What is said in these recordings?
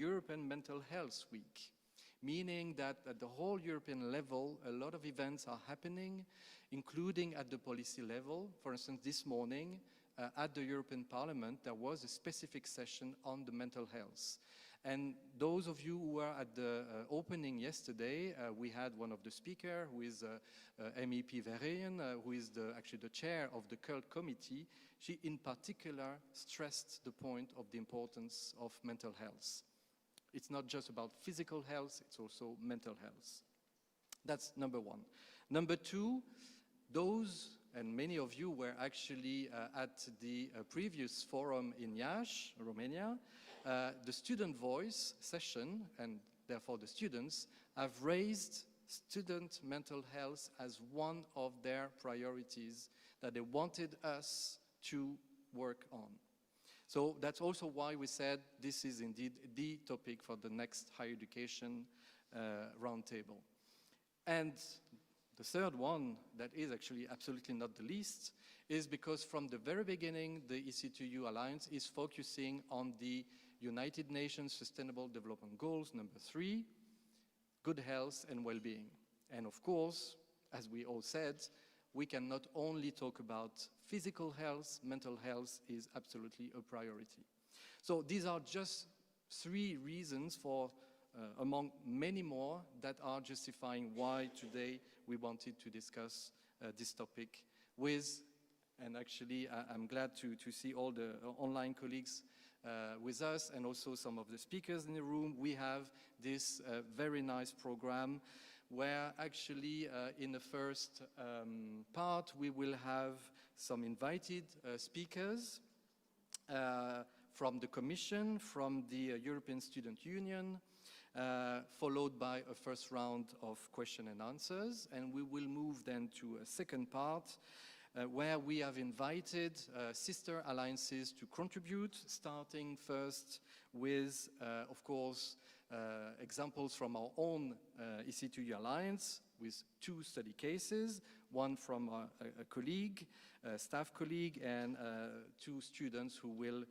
European Mental Health Week, meaning that at the whole European level, a lot of events are happening, including at the policy level. For instance, this morning, at the European Parliament, there was a specific session on the mental health. And those of you who were at the opening yesterday, we had one of the speakers, who is MEP Verheyen, who is actually the chair of the CULT committee. She in particular stressed the point of the importance of mental health. It's not just about physical health, it's also mental health. That's number one. Number two, those, and many of you were actually at the previous forum in Iași, Romania, the student voice session, and therefore the students, have raised student mental health as one of their priorities that they wanted us to work on. So that's also why we said this is indeed the topic for the next higher education roundtable. And the third one, that is actually absolutely not the least, is because from the very beginning, the EC2U Alliance is focusing on the United Nations Sustainable Development Goals, number 3, good health and well-being. And of course, as we all said, we can not only talk about physical health, mental health is absolutely a priority. So these are just 3 reasons for, among many more, that are justifying why today we wanted to discuss this topic with, and actually I'm glad to see all the online colleagues with us and also some of the speakers in the room. We have this very nice program where actually in the first part we will have some invited speakers from the Commission, from the European Student Union, followed by a first round of question and answers, and we will move then to a second part where we have invited sister alliances to contribute, starting first with, of course, examples from our own EC2U Alliance with 2 study cases, one from a colleague, a staff colleague, and 2 students who will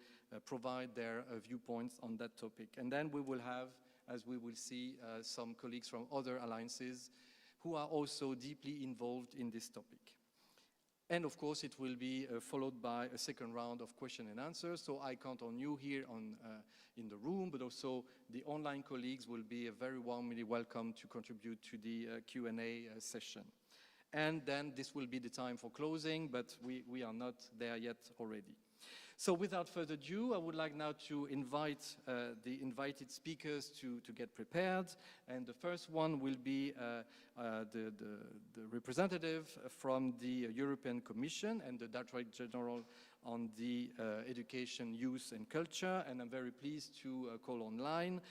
provide their viewpoints on that topic. And then we will have, as we will see, some colleagues from other alliances who are also deeply involved in this topic. And of course, it will be followed by a second round of question and answers. So I count on you here in the room, but also the online colleagues will be very warmly welcome to contribute to the Q&A session. And then this will be the time for closing, but we are not there yet already. So without further ado, I would like now to invite the invited speakers to get prepared. And the first one will be the representative from the European Commission and the Director General on the Education, Youth and Culture. And I'm very pleased to call online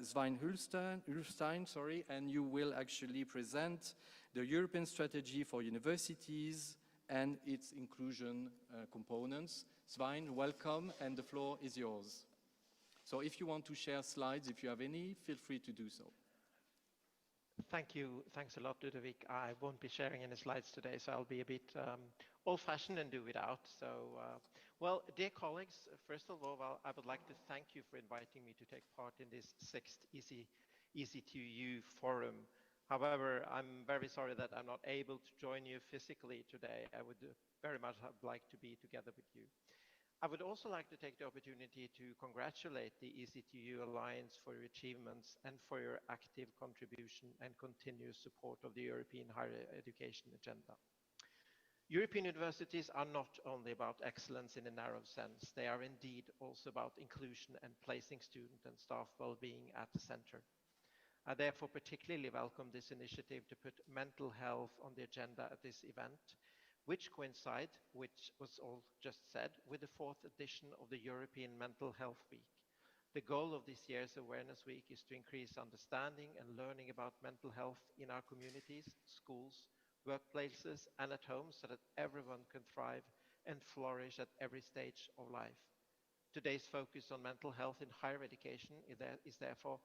Svein Hulstein, and you will actually present the European Strategy for Universities and its inclusion components. Svein, welcome, and the floor is yours. So if you want to share slides, if you have any, feel free to do so. Thank you. Thanks a lot, Ludovic. I won't be sharing any slides today, so I'll be a bit old-fashioned and do without. So, well, dear colleagues, first of all, I would like to thank you for inviting me to take part in this 6th EC2U forum. However, I'm very sorry that I'm not able to join you physically today. I would very much like to be together with you. I would also like to take the opportunity to congratulate the EC2U Alliance for your achievements and for your active contribution and continuous support of the European higher education agenda. European universities are not only about excellence in a narrow sense, they are indeed also about inclusion and placing student and staff well-being at the center. I therefore particularly welcome this initiative to put mental health on the agenda at this event, which coincide, which was all just said, with the 4th edition of the European Mental Health Week. The goal of this year's Awareness Week is to increase understanding and learning about mental health in our communities, schools, workplaces, and at home so that everyone can thrive and flourish at every stage of life. Today's focus on mental health in higher education is therefore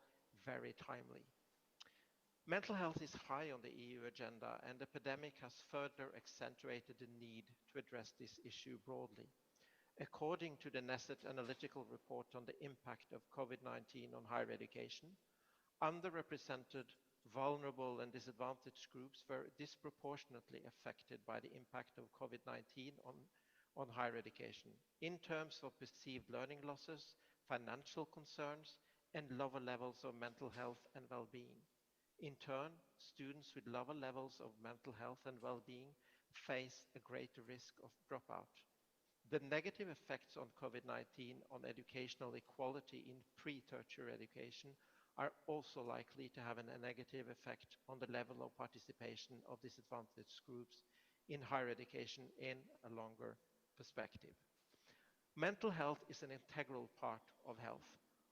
very timely. Mental health is high on the EU agenda, and the pandemic has further accentuated the need to address this issue broadly. According to the Nesset Analytical Report on the impact of COVID-19 on higher education, underrepresented, vulnerable and disadvantaged groups were disproportionately affected by the impact of COVID-19 on higher education in terms of perceived learning losses, financial concerns, and lower levels of mental health and well-being. In turn, students with lower levels of mental health and well-being face a greater risk of dropout. The negative effects on COVID-19 on educational equality in pre-tertiary education are also likely to have a negative effect on the level of participation of disadvantaged groups in higher education in a longer perspective. Mental health is an integral part of health.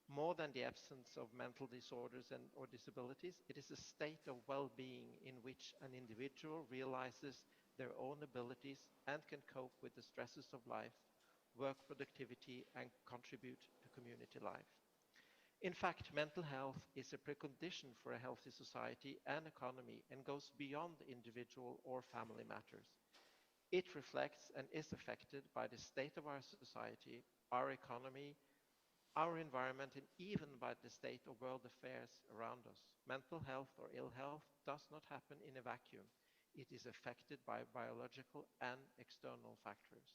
More than the absence of mental disorders or disabilities, it is a state of well-being in which an individual realizes their own abilities and can cope with the stresses of life, work productivity, and contribute to community life. In fact, mental health is a precondition for a healthy society and economy and goes beyond individual or family matters. It reflects and is affected by the state of our society, our economy, our environment, and even by the state of world affairs around us. Mental health or ill health does not happen in a vacuum. It is affected by biological and external factors.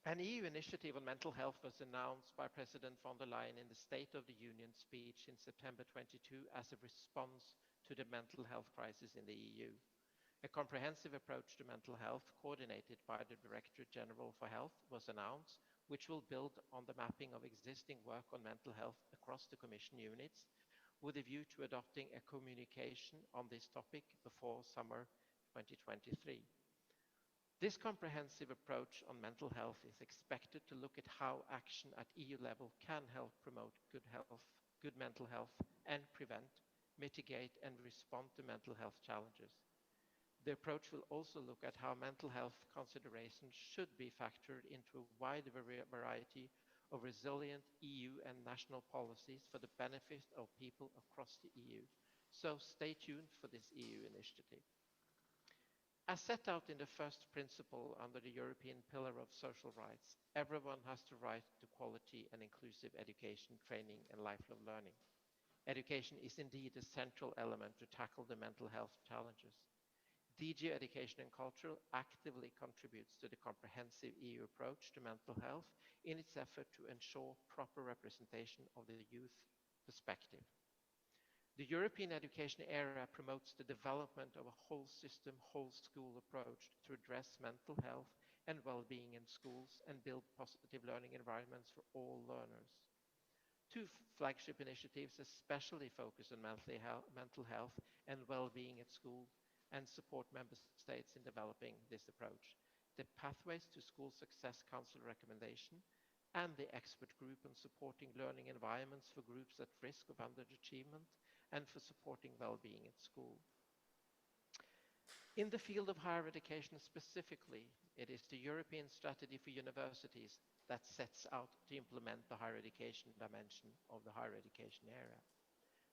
An EU initiative on mental health was announced by President von der Leyen in the State of the Union speech in September 22 as a response to the mental health crisis in the EU. A comprehensive approach to mental health, coordinated by the Directorate General for Health, was announced, which will build on the mapping of existing work on mental health across the Commission units, with a view to adopting a communication on this topic before summer 2023. This comprehensive approach on mental health is expected to look at how action at EU level can help promote good mental health, and prevent, mitigate, and respond to mental health challenges. The approach will also look at how mental health considerations should be factored into a wide variety of resilient EU and national policies for the benefit of people across the EU. So stay tuned for this EU initiative. As set out in the first principle under the European Pillar of Social Rights, everyone has the right to quality and inclusive education, training, and lifelong learning. Education is indeed a central element to tackle the mental health challenges. DG Education and Culture actively contributes to the comprehensive EU approach to mental health in its effort to ensure proper representation of the youth perspective. The European education area promotes the development of a whole system, whole school approach to address mental health and well-being in schools and build positive learning environments for all learners. Two flagship initiatives especially focus on mental health and well-being at school and support member states in developing this approach. The Pathways to School Success Council recommendation and the expert group on supporting learning environments for groups at risk of underachievement and for supporting well-being at school. In the field of higher education specifically, it is the European Strategy for Universities that sets out to implement the higher education dimension of the higher education area.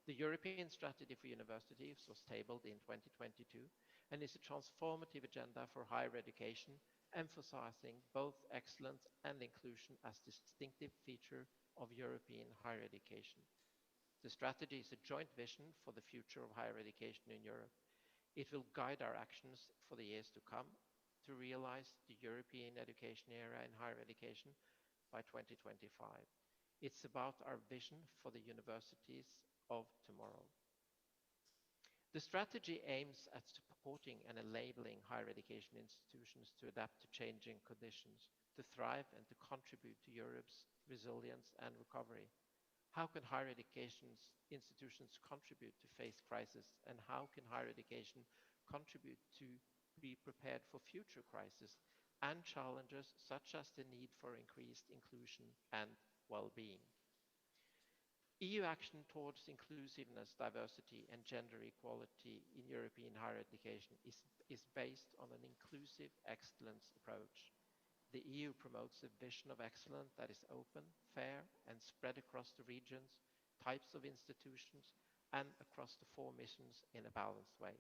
The European Strategy for Universities was tabled in 2022 and is a transformative agenda for higher education, emphasizing both excellence and inclusion as distinctive feature of European higher education. The strategy is a joint vision for the future of higher education in Europe. It will guide our actions for the years to come to realize the European education area in higher education by 2025. It's about our vision for the universities of tomorrow. The strategy aims at supporting and enabling higher education institutions to adapt to changing conditions, to thrive and to contribute to Europe's resilience and recovery. How can higher education institutions contribute to face crisis, and how can higher education contribute to be prepared for future crises and challenges such as the need for increased inclusion and well-being? EU action towards inclusiveness, diversity, and gender equality in European higher education is based on an inclusive excellence approach. The EU promotes a vision of excellence that is open, fair, and spread across the regions, types of institutions, and across the four missions in a balanced way.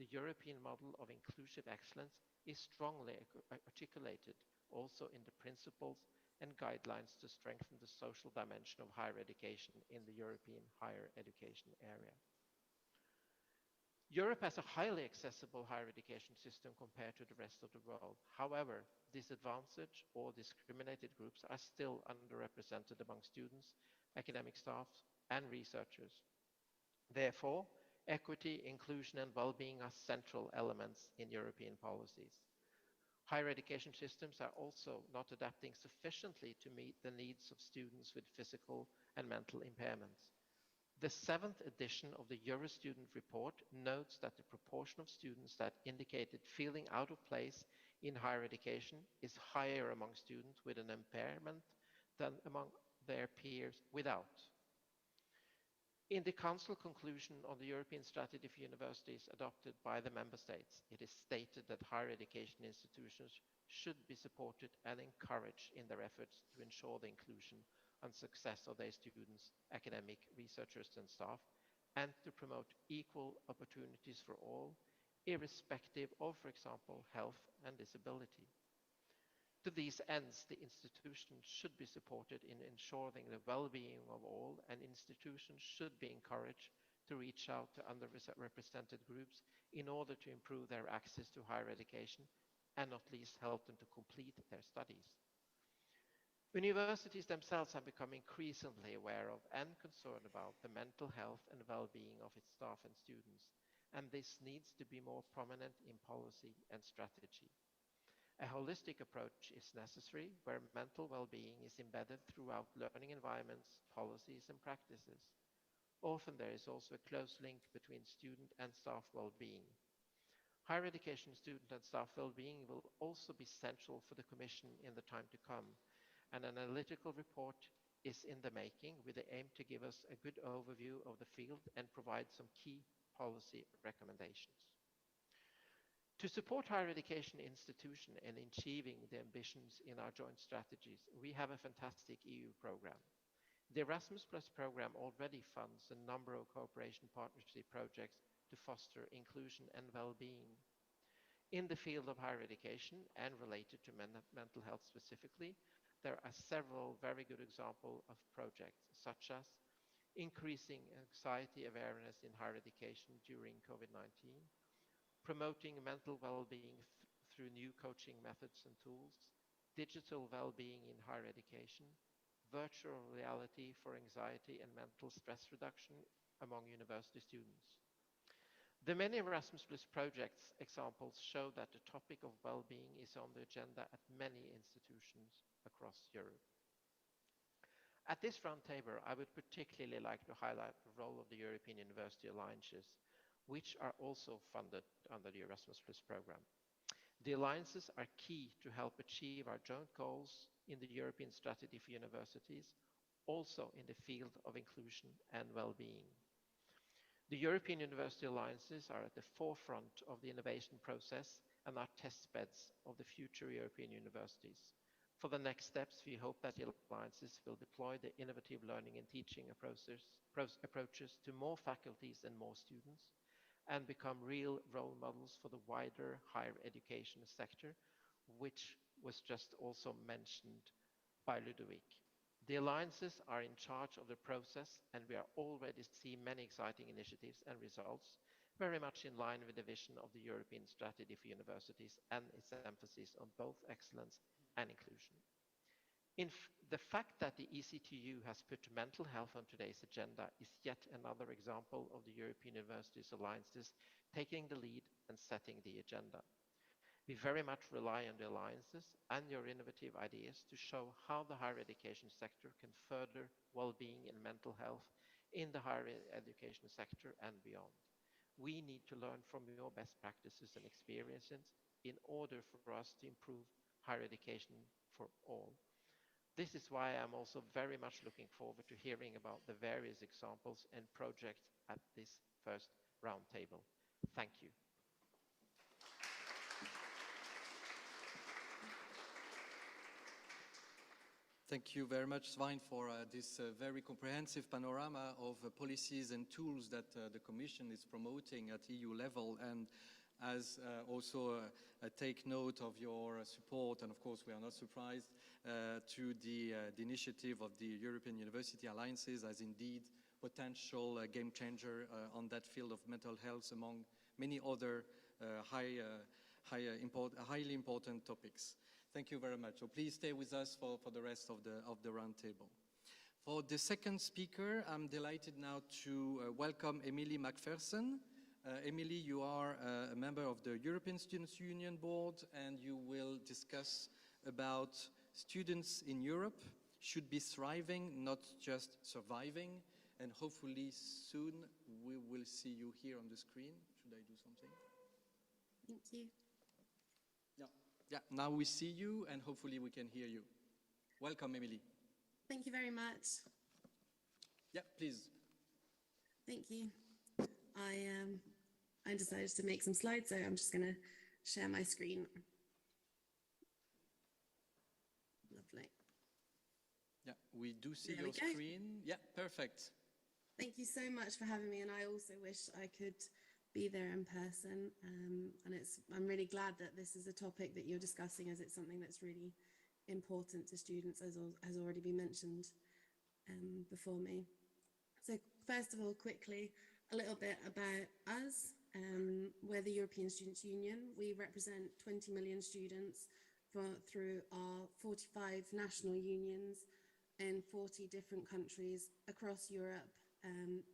The European model of inclusive excellence is strongly articulated also in the principles and guidelines to strengthen the social dimension of higher education in the European higher education area. Europe has a highly accessible higher education system compared to the rest of the world. However, disadvantaged or discriminated groups are still underrepresented among students, academic staff, and researchers. Therefore, equity, inclusion, and well-being are central elements in European policies. Higher education systems are also not adapting sufficiently to meet the needs of students with physical and mental impairments. The 7th edition of the Euro Student Report notes that the proportion of students that indicated feeling out of place in higher education is higher among students with an impairment than among their peers without. In the Council conclusion on the European Strategy for Universities adopted by the Member States, it is stated that higher education institutions should be supported and encouraged in their efforts to ensure the inclusion and success of their students, academic researchers and staff, and to promote equal opportunities for all, irrespective of, for example, health and disability. To these ends, the institutions should be supported in ensuring the well-being of all, and institutions should be encouraged to reach out to underrepresented groups in order to improve their access to higher education and not least help them to complete their studies. Universities themselves have become increasingly aware of and concerned about the mental health and well-being of its staff and students, and this needs to be more prominent in policy and strategy. A holistic approach is necessary where mental well-being is embedded throughout learning environments, policies and practices. Often there is also a close link between student and staff well-being. Higher education student and staff well-being will also be central for the Commission in the time to come, and an analytical report is in the making with the aim to give us a good overview of the field and provide some key policy recommendations. To support higher education institutions in achieving the ambitions in our joint strategies, we have a fantastic EU program. The Erasmus Plus program already funds a number of cooperation partnership projects to foster inclusion and well-being. In the field of higher education and related to mental health specifically, there are several very good examples of projects, such as increasing anxiety awareness in higher education during COVID-19, promoting mental well-being through new coaching methods and tools, digital well-being in higher education, virtual reality for anxiety and mental stress reduction among university students. The many Erasmus Plus projects examples show that the topic of well-being is on the agenda at many institutions across Europe. At this roundtable, I would particularly like to highlight the role of the European University Alliances, which are also funded under the Erasmus Plus program. The alliances are key to help achieve our joint goals in the European Strategy for Universities, also in the field of inclusion and well-being. The European University Alliances are at the forefront of the innovation process and are test beds of the future European universities. For the next steps, we hope that the alliances will deploy the innovative learning and teaching approaches to more faculties and more students, and become real role models for the wider higher education sector, which was just also mentioned by Ludovic. The alliances are in charge of the process, and we are already seeing many exciting initiatives and results, very much in line with the vision of the European Strategy for Universities and its emphasis on both excellence and inclusion. The fact that the EC2U has put mental health on today's agenda is yet another example of the European Universities Alliances taking the lead and setting the agenda. We very much rely on the alliances and your innovative ideas to show how the higher education sector can further well-being and mental health in the higher education sector and beyond. We need to learn from your best practices and experiences in order for us to improve higher education for all. This is why I'm also very much looking forward to hearing about the various examples and projects at this first roundtable. Thank you. Thank you very much, Svein, for this very comprehensive panorama of policies and tools that the Commission is promoting at EU level. And as also take note of your support, and of course we are not surprised, to the initiative of the European University Alliances as indeed potential game changer on that field of mental health among many other highly important topics. Thank you very much. So please stay with us for the rest of the round table. For the second speaker, I'm delighted now to welcome Emily McPherson. Emily, you are a member of the European Students' Union Board, and you will discuss about students in Europe should be thriving, not just surviving. And hopefully soon we will see you here on the screen. Should I do something? Thank you. Yeah, now we see you and hopefully we can hear you. Welcome, Emily. Thank you very much. Yeah, please. Thank you. I decided to make some slides, so I'm just going to share my screen. Lovely. Yeah, we do see your screen. Yeah, perfect. Thank you so much for having me, and I also wish I could be there in person. And I'm really glad that this is a topic that you're discussing, as it's something that's really important to students, as has already been mentioned before me. So first of all, quickly, a little bit about us. We're the European Students' Union. We represent 20 million students through our 45 national unions in 40 different countries across Europe,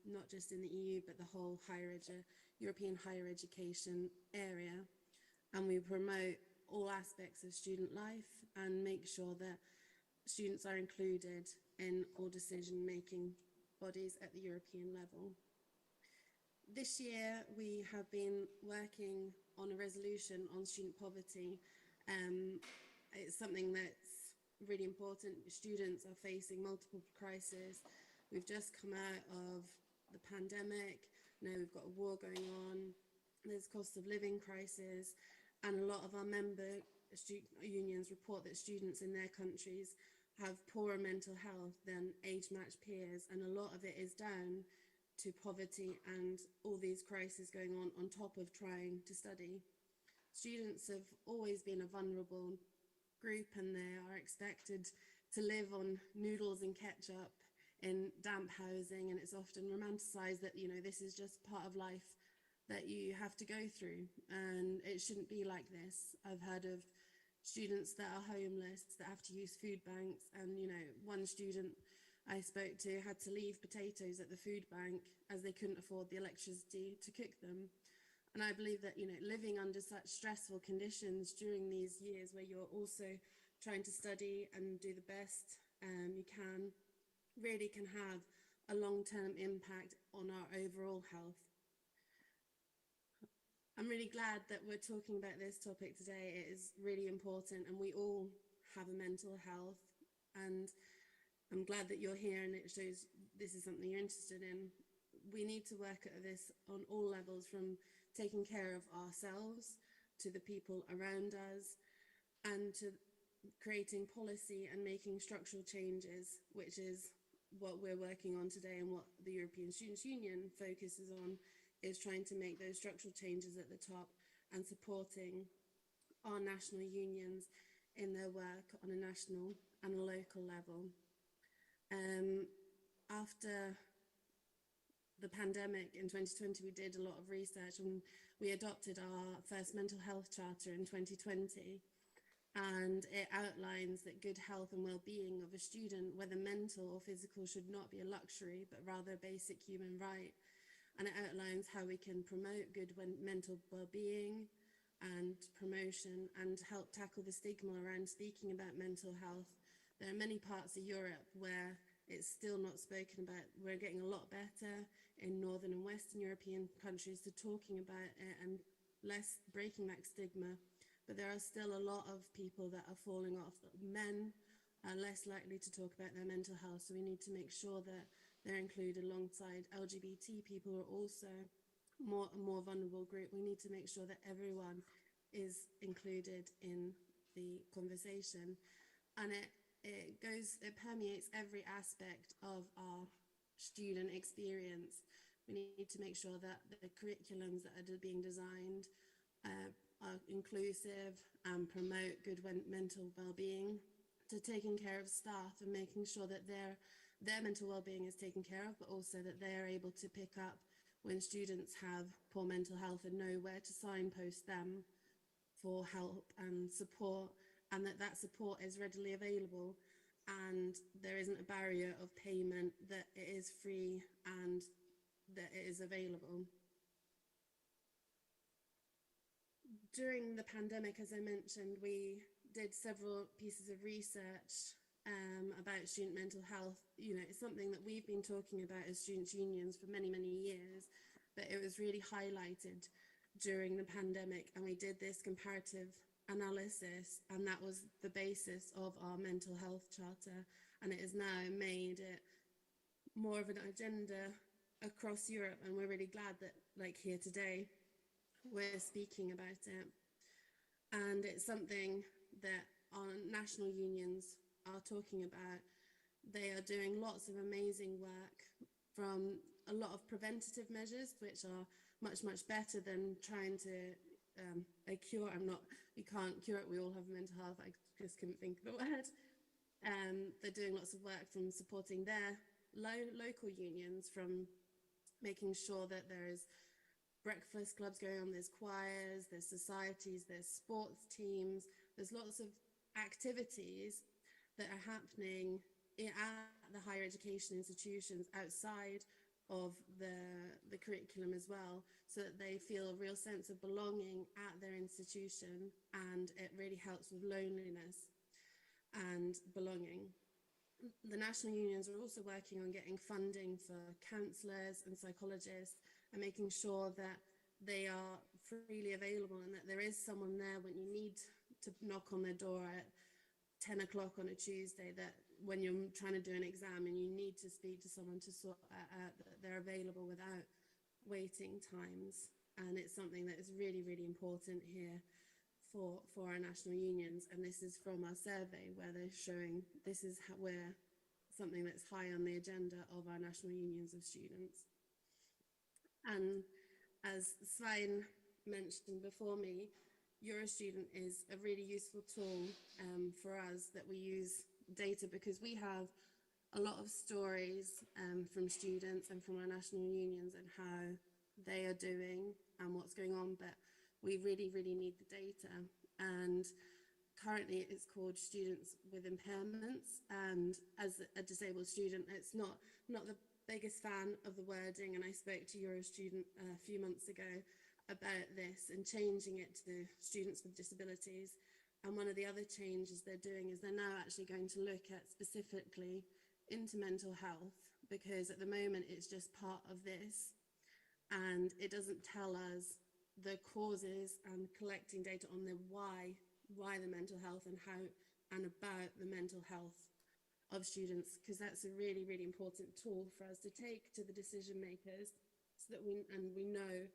not just in the EU, but the whole European higher education area. And we promote all aspects of student life and make sure that students are included in all decision-making bodies at the European level. This year, we have been working on a resolution on student poverty. It's something that's really important. Students are facing multiple crises. We've just come out of the pandemic. Now we've got a war going on. There's cost of living crisis. And a lot of our member unions report that students in their countries have poorer mental health than age-matched peers. And a lot of it is down to poverty and all these crises going on top of trying to study. Students have always been a vulnerable group, and they are expected to live on noodles and ketchup in damp housing, and it's often romanticized that, you know, this is just part of life that you have to go through, and it shouldn't be like this. I've heard of students that are homeless, that have to use food banks, and, you know, one student I spoke to had to leave potatoes at the food bank as they couldn't afford the electricity to cook them. And I believe that, you know, living under such stressful conditions during these years where you're also trying to study and do the best you can, really can have a long-term impact on our overall health. I'm really glad that we're talking about this topic today. It is really important, and we all have a mental health, and I'm glad that you're here, and it shows this is something you're interested in. We need to work at this on all levels, from taking care of ourselves to the people around us, and to creating policy and making structural changes, which is what we're working on today, and what the European Students' Union focuses on, is trying to make those structural changes at the top and supporting our national unions in their work on a national and a local level. After the pandemic in 2020, we did a lot of research, and we adopted our first mental health charter in 2020. And it outlines that good health and well-being of a student, whether mental or physical, should not be a luxury, but rather a basic human right. And it outlines how we can promote good mental well-being and promotion, and help tackle the stigma around speaking about mental health. There are many parts of Europe where it's still not spoken about. We're getting a lot better in Northern and Western European countries to talking about it and less breaking that stigma. But there are still a lot of people that are falling off. Men are less likely to talk about their mental health, so we need to make sure that they're included alongside LGBT people, who are also a more vulnerable group. We need to make sure that everyone is included in the conversation. And it permeates every aspect of our student experience. We need to make sure that the curriculums that are being designed are inclusive and promote good mental well-being, to taking care of staff and making sure that their mental well-being is taken care of, but also that they're able to pick up when students have poor mental health and know where to signpost them for help and support, and that support is readily available and there isn't a barrier of payment, that it is free and that it is available. During the pandemic, as I mentioned, we did several pieces of research about student mental health. You know, it's something that we've been talking about as students' unions for many, many years, but it was really highlighted during the pandemic, and we did this comparative analysis, and that was the basis of our mental health charter, and it has now made it more of an agenda across Europe, and we're really glad that, like here today, we're speaking about it. And it's something that our national unions are talking about. They are doing lots of amazing work, from a lot of preventative measures, which are much, much better than trying to cure. You can't cure it, we all have mental health, I just couldn't think of the word. They're doing lots of work from supporting their local unions, from making sure that there is breakfast clubs going on, there's choirs, there's societies, there's sports teams, there's lots of activities that are happening at the higher education institutions outside of the curriculum as well, so that they feel a real sense of belonging at their institution, and it really helps with loneliness and belonging. The national unions are also working on getting funding for counsellors and psychologists, and making sure that they are freely available, and that there is someone there when you need to knock on their door at 10 o'clock on a Tuesday, that when you're trying to do an exam and you need to speak to someone to sort out, that they're available without waiting times. And it's something that is really, really important here for our national unions. And this is from our survey, where they're showing this is where something that's high on the agenda of our national unions of students. And as Svein mentioned before me, Eurostudent is a really useful tool for us, that we use data, because we have a lot of stories from students and from our national unions and how they are doing and what's going on, but we really, really need the data. And currently it's called Students with Impairments, and as a disabled student, it's not the biggest fan of the wording, and I spoke to Eurostudent a few months ago about this and changing it to students with disabilities. And one of the other changes they're doing is they're now actually going to look at specifically into mental health, because at the moment it's just part of this and it doesn't tell us the causes, and collecting data on the why the mental health and how and about the mental health of students, because that's a really, really important tool for us to take to the decision makers, so that we know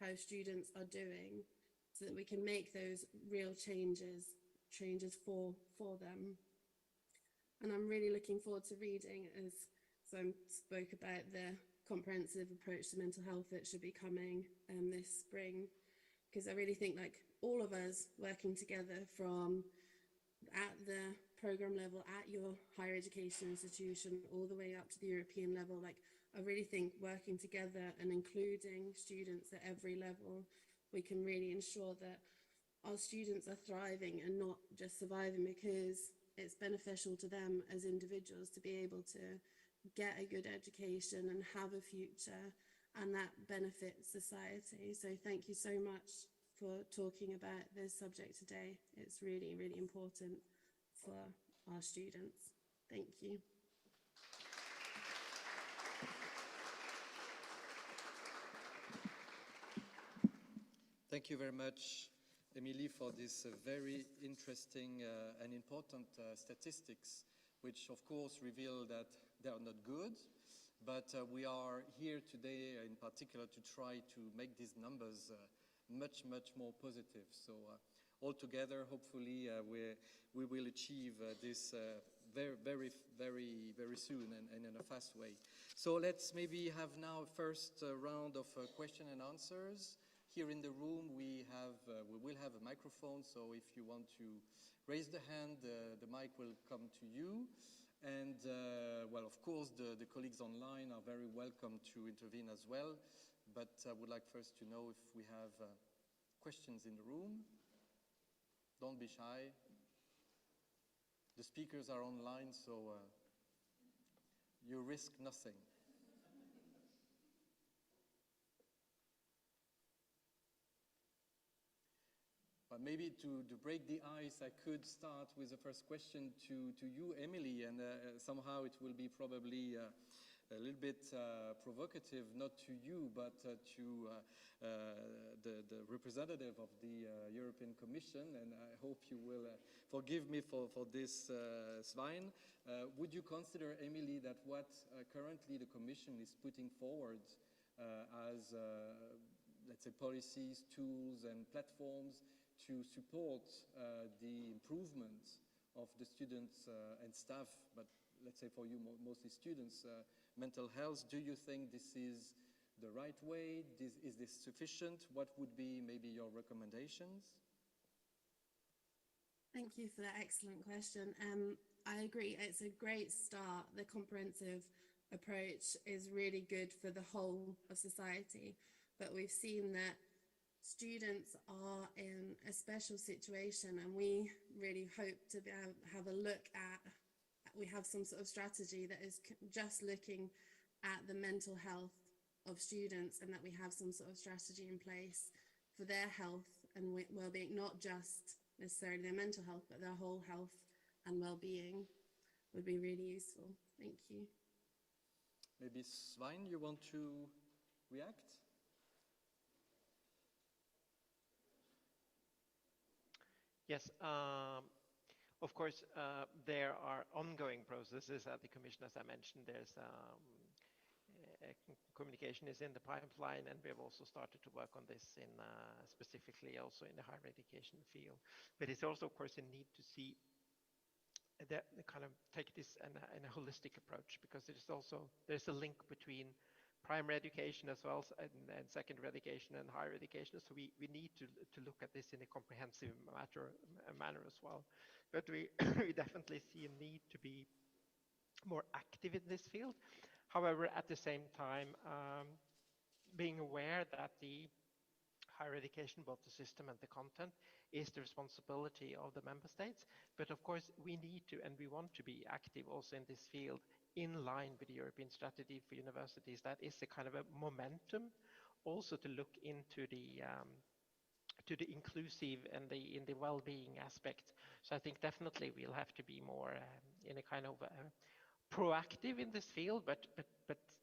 how students are doing, so that we can make those real changes for them. And I'm really looking forward to reading, as Sam spoke about, the comprehensive approach to mental health that should be coming this spring, because I really think, like, all of us working together from at the program level at your higher education institution all the way up to the European level, like, I really think working together and including students at every level, we can really ensure that our students are thriving and not just surviving, because it's beneficial to them as individuals to be able to get a good education and have a future, and that benefits society. So thank you so much for talking about this subject today. It's really, really important for our students. Thank you. Thank you very much, Emily, for this very interesting and important statistics, which of course reveal that they are not good, but we are here today in particular to try to make these numbers much, much more positive. So altogether, hopefully, we will achieve this very soon and in a fast way. So let's maybe have now a first round of question and answers. Here in the room we will have a microphone, so if you want to raise the hand, the mic will come to you. And well, of course, the colleagues online are very welcome to intervene as well. But I would like first to know if we have questions in the room. Don't be shy. The speakers are online, so you risk nothing. But maybe to break the ice, I could start with the first question to you, Emily, and somehow it will be probably a little bit provocative, not to you, but to the representative of the European Commission, and I hope you will forgive me for this, Svein. Would you consider, Emily, that what currently the Commission is putting forward as, let's say, policies, tools, and platforms to support the improvement of the students and staff, but let's say for you mostly students, mental health, do you think this is the right way? Is this sufficient? What would be maybe your recommendations? Thank you for that excellent question. I agree, it's a great start. The comprehensive approach is really good for the whole of society, but we've seen that students are in a special situation, and we really hope to have a look at, we have some sort of strategy that is just looking at the mental health of students, and that we have some sort of strategy in place for their health and well-being, not just necessarily their mental health, but their whole health and well-being would be really useful. Thank you. Maybe Svein, you want to react? Yes, of course, there are ongoing processes at the Commission, as I mentioned. There's communication is in the pipeline, and we have also started to work on this in specifically also in the higher education field. But it's also, of course, a need to see that kind of take this in a holistic approach, because there's a link between primary education as well as and secondary education and higher education. So we need to look at this in a comprehensive manner as well. But we definitely see a need to be more active in this field. However, at the same time, being aware that the higher education, both the system and the content, is the responsibility of the member states. But of course, we need to and we want to be active also in this field, in line with the European strategy for universities. That is a kind of a momentum also to look into the inclusive and in the well-being aspect. So I think definitely we'll have to be more in a kind of proactive in this field, but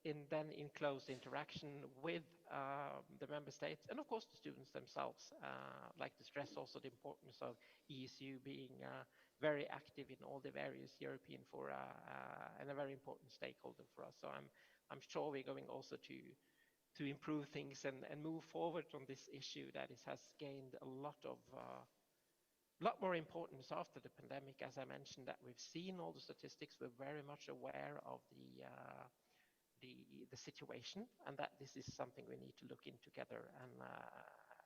then in close interaction with the member states and of course the students themselves. Like to stress also the importance of EC2U being very active in all the various European fora and a very important stakeholder for us. So I'm sure we're going also to improve things and move forward on this issue that has gained a lot more importance after the pandemic. As I mentioned, that we've seen all the statistics, we're very much aware of the situation, and that this is something we need to look in together.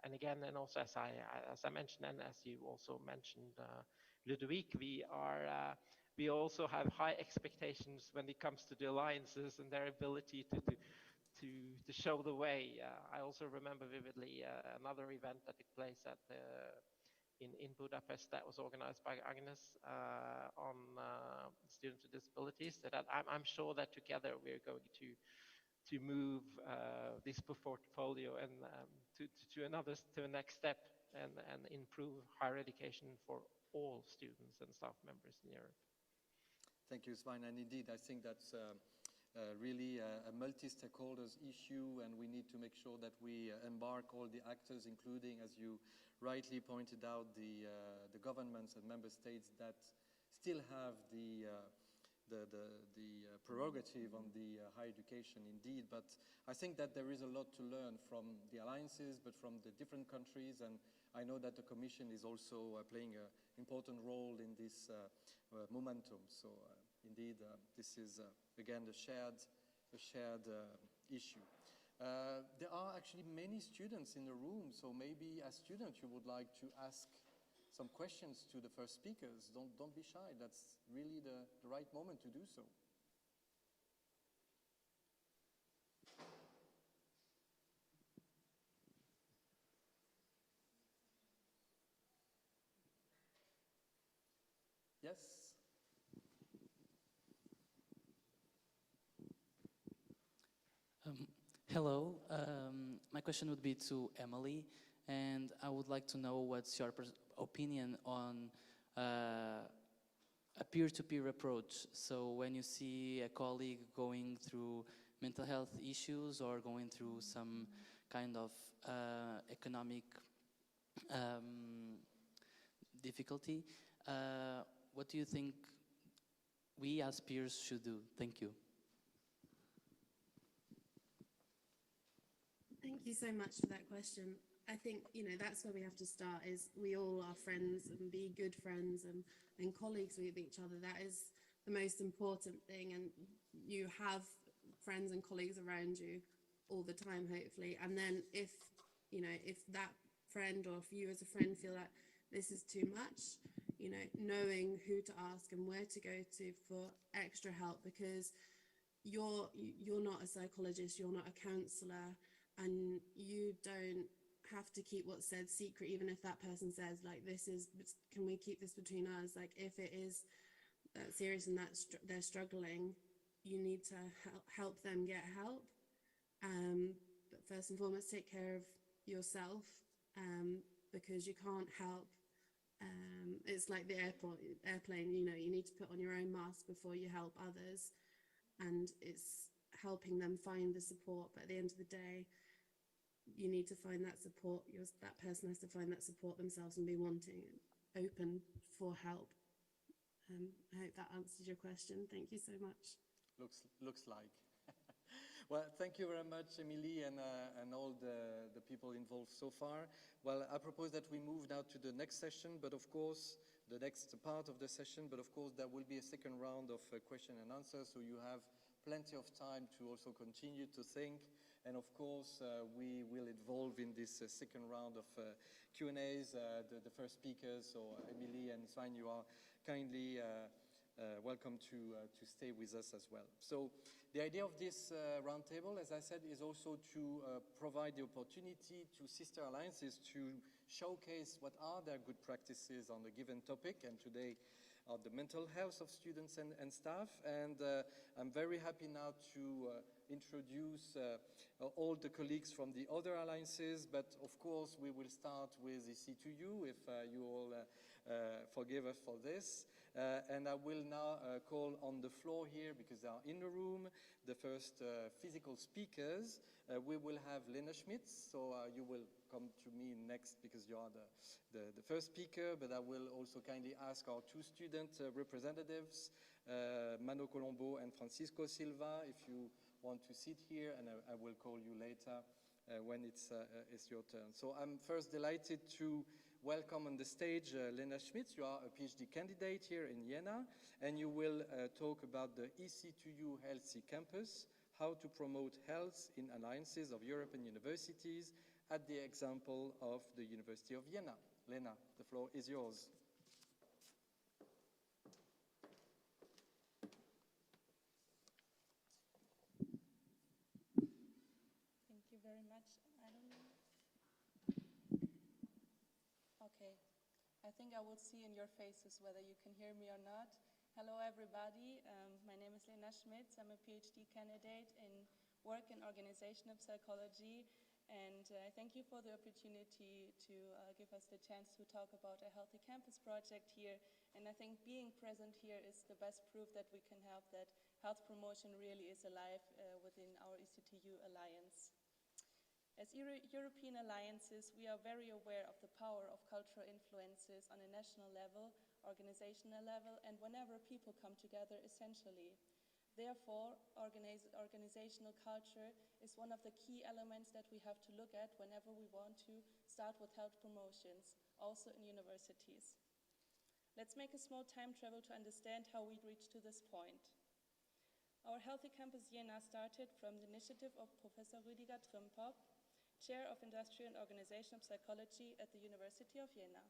And again, and also as I mentioned, and as you also mentioned, Ludovic, we also have high expectations when it comes to the alliances and their ability to show the way. I also remember vividly another event that took place in Budapest that was organized by Agnes on students with disabilities. That I'm sure that together we're going to move this portfolio and to a next step and improve higher education for all students and staff members in Europe. Thank you, Svein. And indeed, I think that's really a multi-stakeholders issue, and we need to make sure that we embark all the actors, including, as you rightly pointed out, the governments and member states that still have the prerogative on the higher education, indeed. But I think that there is a lot to learn from the alliances, but from the different countries, and I know that the Commission is also playing an important role in this momentum. So indeed, this is again a shared issue. There are actually many students in the room, so maybe as students you would like to ask some questions to the first speakers. Don't be shy, that's really the right moment to do so. Yes? Hello, my question would be to Emily, and I would like to know what's your opinion on a peer-to-peer approach. So when you see a colleague going through mental health issues or going through some kind of economic difficulty, what do you think we as peers should do? Thank you. Thank you so much for that question. I think, that's where we have to start, is we all are friends and be good friends and colleagues with each other. That is the most important thing. And you have friends and colleagues around you all the time, hopefully. And then if that friend or if you as a friend feel like this is too much, knowing who to ask and where to go to for extra help, because you're not a psychologist, you're not a counselor, and you don't have to keep what's said secret, even if that person says, like, can we keep this between us? Like, if it is that serious and they're struggling, you need to help them get help. But first and foremost, take care of yourself, because you can't help. It's like the airplane, you need to put on your own mask before you help others, and it's helping them find the support. But at the end of the day, you need to find that support. That person has to find that support themselves and be open for help. I hope that answers your question. Thank you so much. Looks like. Well, thank you very much, Emily, and all the people involved so far. Well, I propose that we move now to the next session, but of course, the next part of the session, but of course, there will be a second round of question and answer, so you have plenty of time to also continue to think. And of course, we will involve in this second round of Q&As the first speakers. So Emily and Svein, you are kindly welcome to stay with us as well. So the idea of this roundtable, as I said, is also to provide the opportunity to sister alliances to showcase what are their good practices on a given topic. And today, the mental health of students and staff. And I'm very happy now to introduce all the colleagues from the other alliances, but of course we will start with EC2U, if you all forgive us for this. And I will now call on the floor here, because they are in the room, the first physical speakers. We will have Lena Schmitz, so you will come to me next because you are the first speaker, but I will also kindly ask our two student representatives, Mano Colombo and Francisco Silva, if you want to sit here, and I will call you later when it's your turn. So I'm first delighted to welcome on the stage Lena Schmitz. You are a PhD candidate here in Jena, and you will talk about the EC2U Healthy Campus, how to promote health in alliances of European universities at the example of the University of Jena. Lena, the floor is yours. Thank you very much. I don't know. Okay. I think I will see in your faces whether you can hear me or not. Hello, everybody. My name is Lena Schmitz. I'm a PhD candidate in work and organizational psychology. And I thank you for the opportunity to give us the chance to talk about a healthy campus project here. And I think being present here is the best proof that we can help, that health promotion really is alive within our EC2U alliance. As European alliances, we are very aware of the power of cultural influences on a national level, organizational level, and whenever people come together essentially. Therefore, organizational culture is one of the key elements that we have to look at whenever we want to start with health promotions, also in universities. Let's make a small time travel to understand how we reached to this point. Our Healthy Campus Jena started from the initiative of Professor Rüdiger Trimpop, Chair of Industrial and Organizational Psychology at the University of Jena.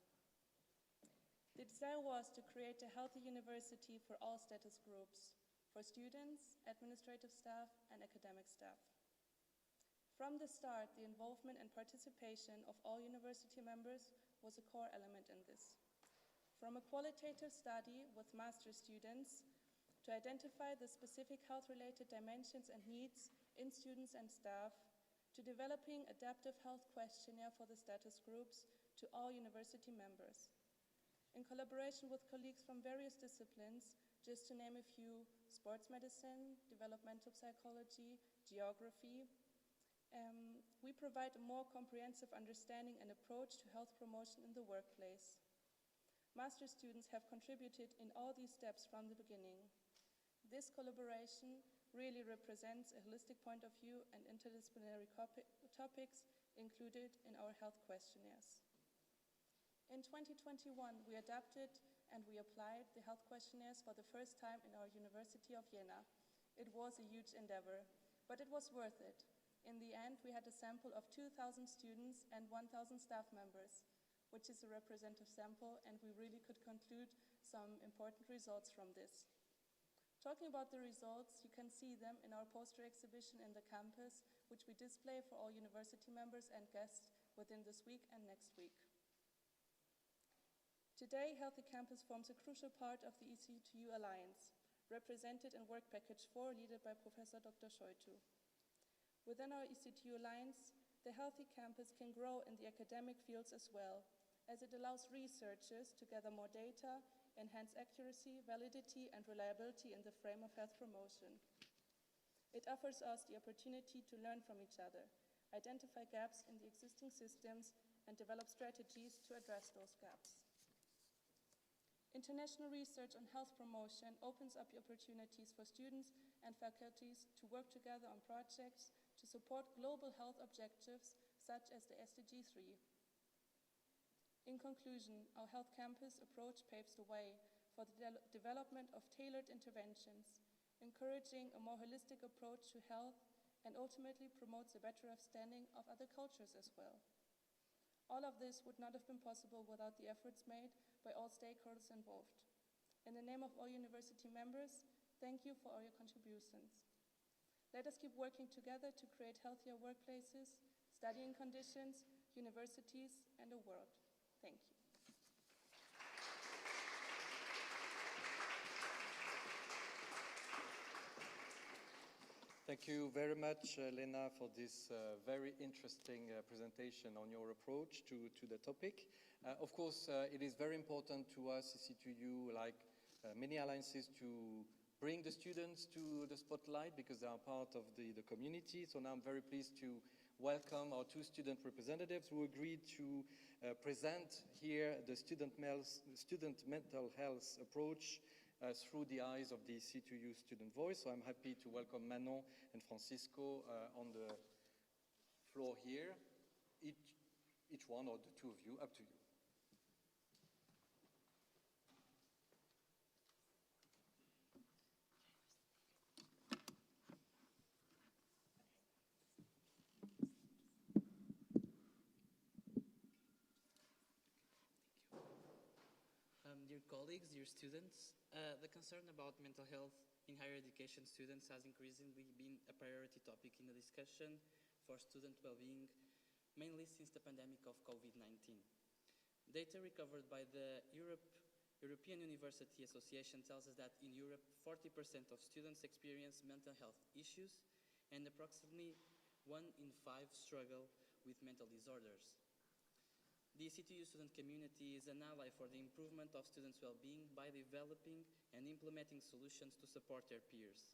The desire was to create a healthy university for all status groups, for students, administrative staff, and academic staff. From the start, the involvement and participation of all university members was a core element in this. From a qualitative study with master's students to identify the specific health-related dimensions and needs in students and staff, to developing adaptive health questionnaire for the status groups to all university members. In collaboration with colleagues from various disciplines, just to name a few, sports medicine, developmental psychology, geography, we provide a more comprehensive understanding and approach to health promotion in the workplace. Master students have contributed in all these steps from the beginning. This collaboration really represents a holistic point of view and interdisciplinary topics included in our health questionnaires. In 2021, we adapted and we applied the health questionnaires for the first time in our University of Jena. It was a huge endeavor, but it was worth it. In the end, we had a sample of 2,000 students and 1,000 staff members, which is a representative sample, and we really could conclude some important results from this. Talking about the results, you can see them in our poster exhibition in the campus, which we display for all university members and guests within this week and next week. Today, Healthy Campus forms a crucial part of the EC2U Alliance, represented in Work Package 4, led by Professor Dr. Scheutu. Within our EC2U Alliance, the Healthy Campus can grow in the academic fields as well, as it allows researchers to gather more data, enhance accuracy, validity, and reliability in the frame of health promotion. It offers us the opportunity to learn from each other, identify gaps in the existing systems, and develop strategies to address those gaps. International research on health promotion opens up the opportunities for students and faculties to work together on projects to support global health objectives such as the SDG 3. In conclusion, our Health Campus approach paves the way for the development of tailored interventions, encouraging a more holistic approach to health and ultimately promotes a better understanding of other cultures as well. All of this would not have been possible without the efforts made by all stakeholders involved. In the name of all university members, thank you for all your contributions. Let us keep working together to create healthier workplaces, studying conditions, universities, and a world. Thank you. Thank you very much, Lena, for this very interesting presentation on your approach to the topic. Of course, it is very important to us, EC2U, like many alliances, to bring the students to the spotlight because they are part of the community. So now I'm very pleased to welcome our two student representatives who agreed to present here the student mental health approach through the eyes of the EC2U student voice. So I'm happy to welcome Manon and Francisco on the floor here. Each one or the two of you, up to you. Dear colleagues, dear students, the concern about mental health in higher education students has increasingly been a priority topic in the discussion for student well-being, mainly since the pandemic of COVID-19. Data recovered by the European University Association tells us that in Europe, 40% of students experience mental health issues and approximately 1 in 5 struggle with mental disorders. The EC2U student community is an ally for the improvement of students' well-being by developing and implementing solutions to support their peers.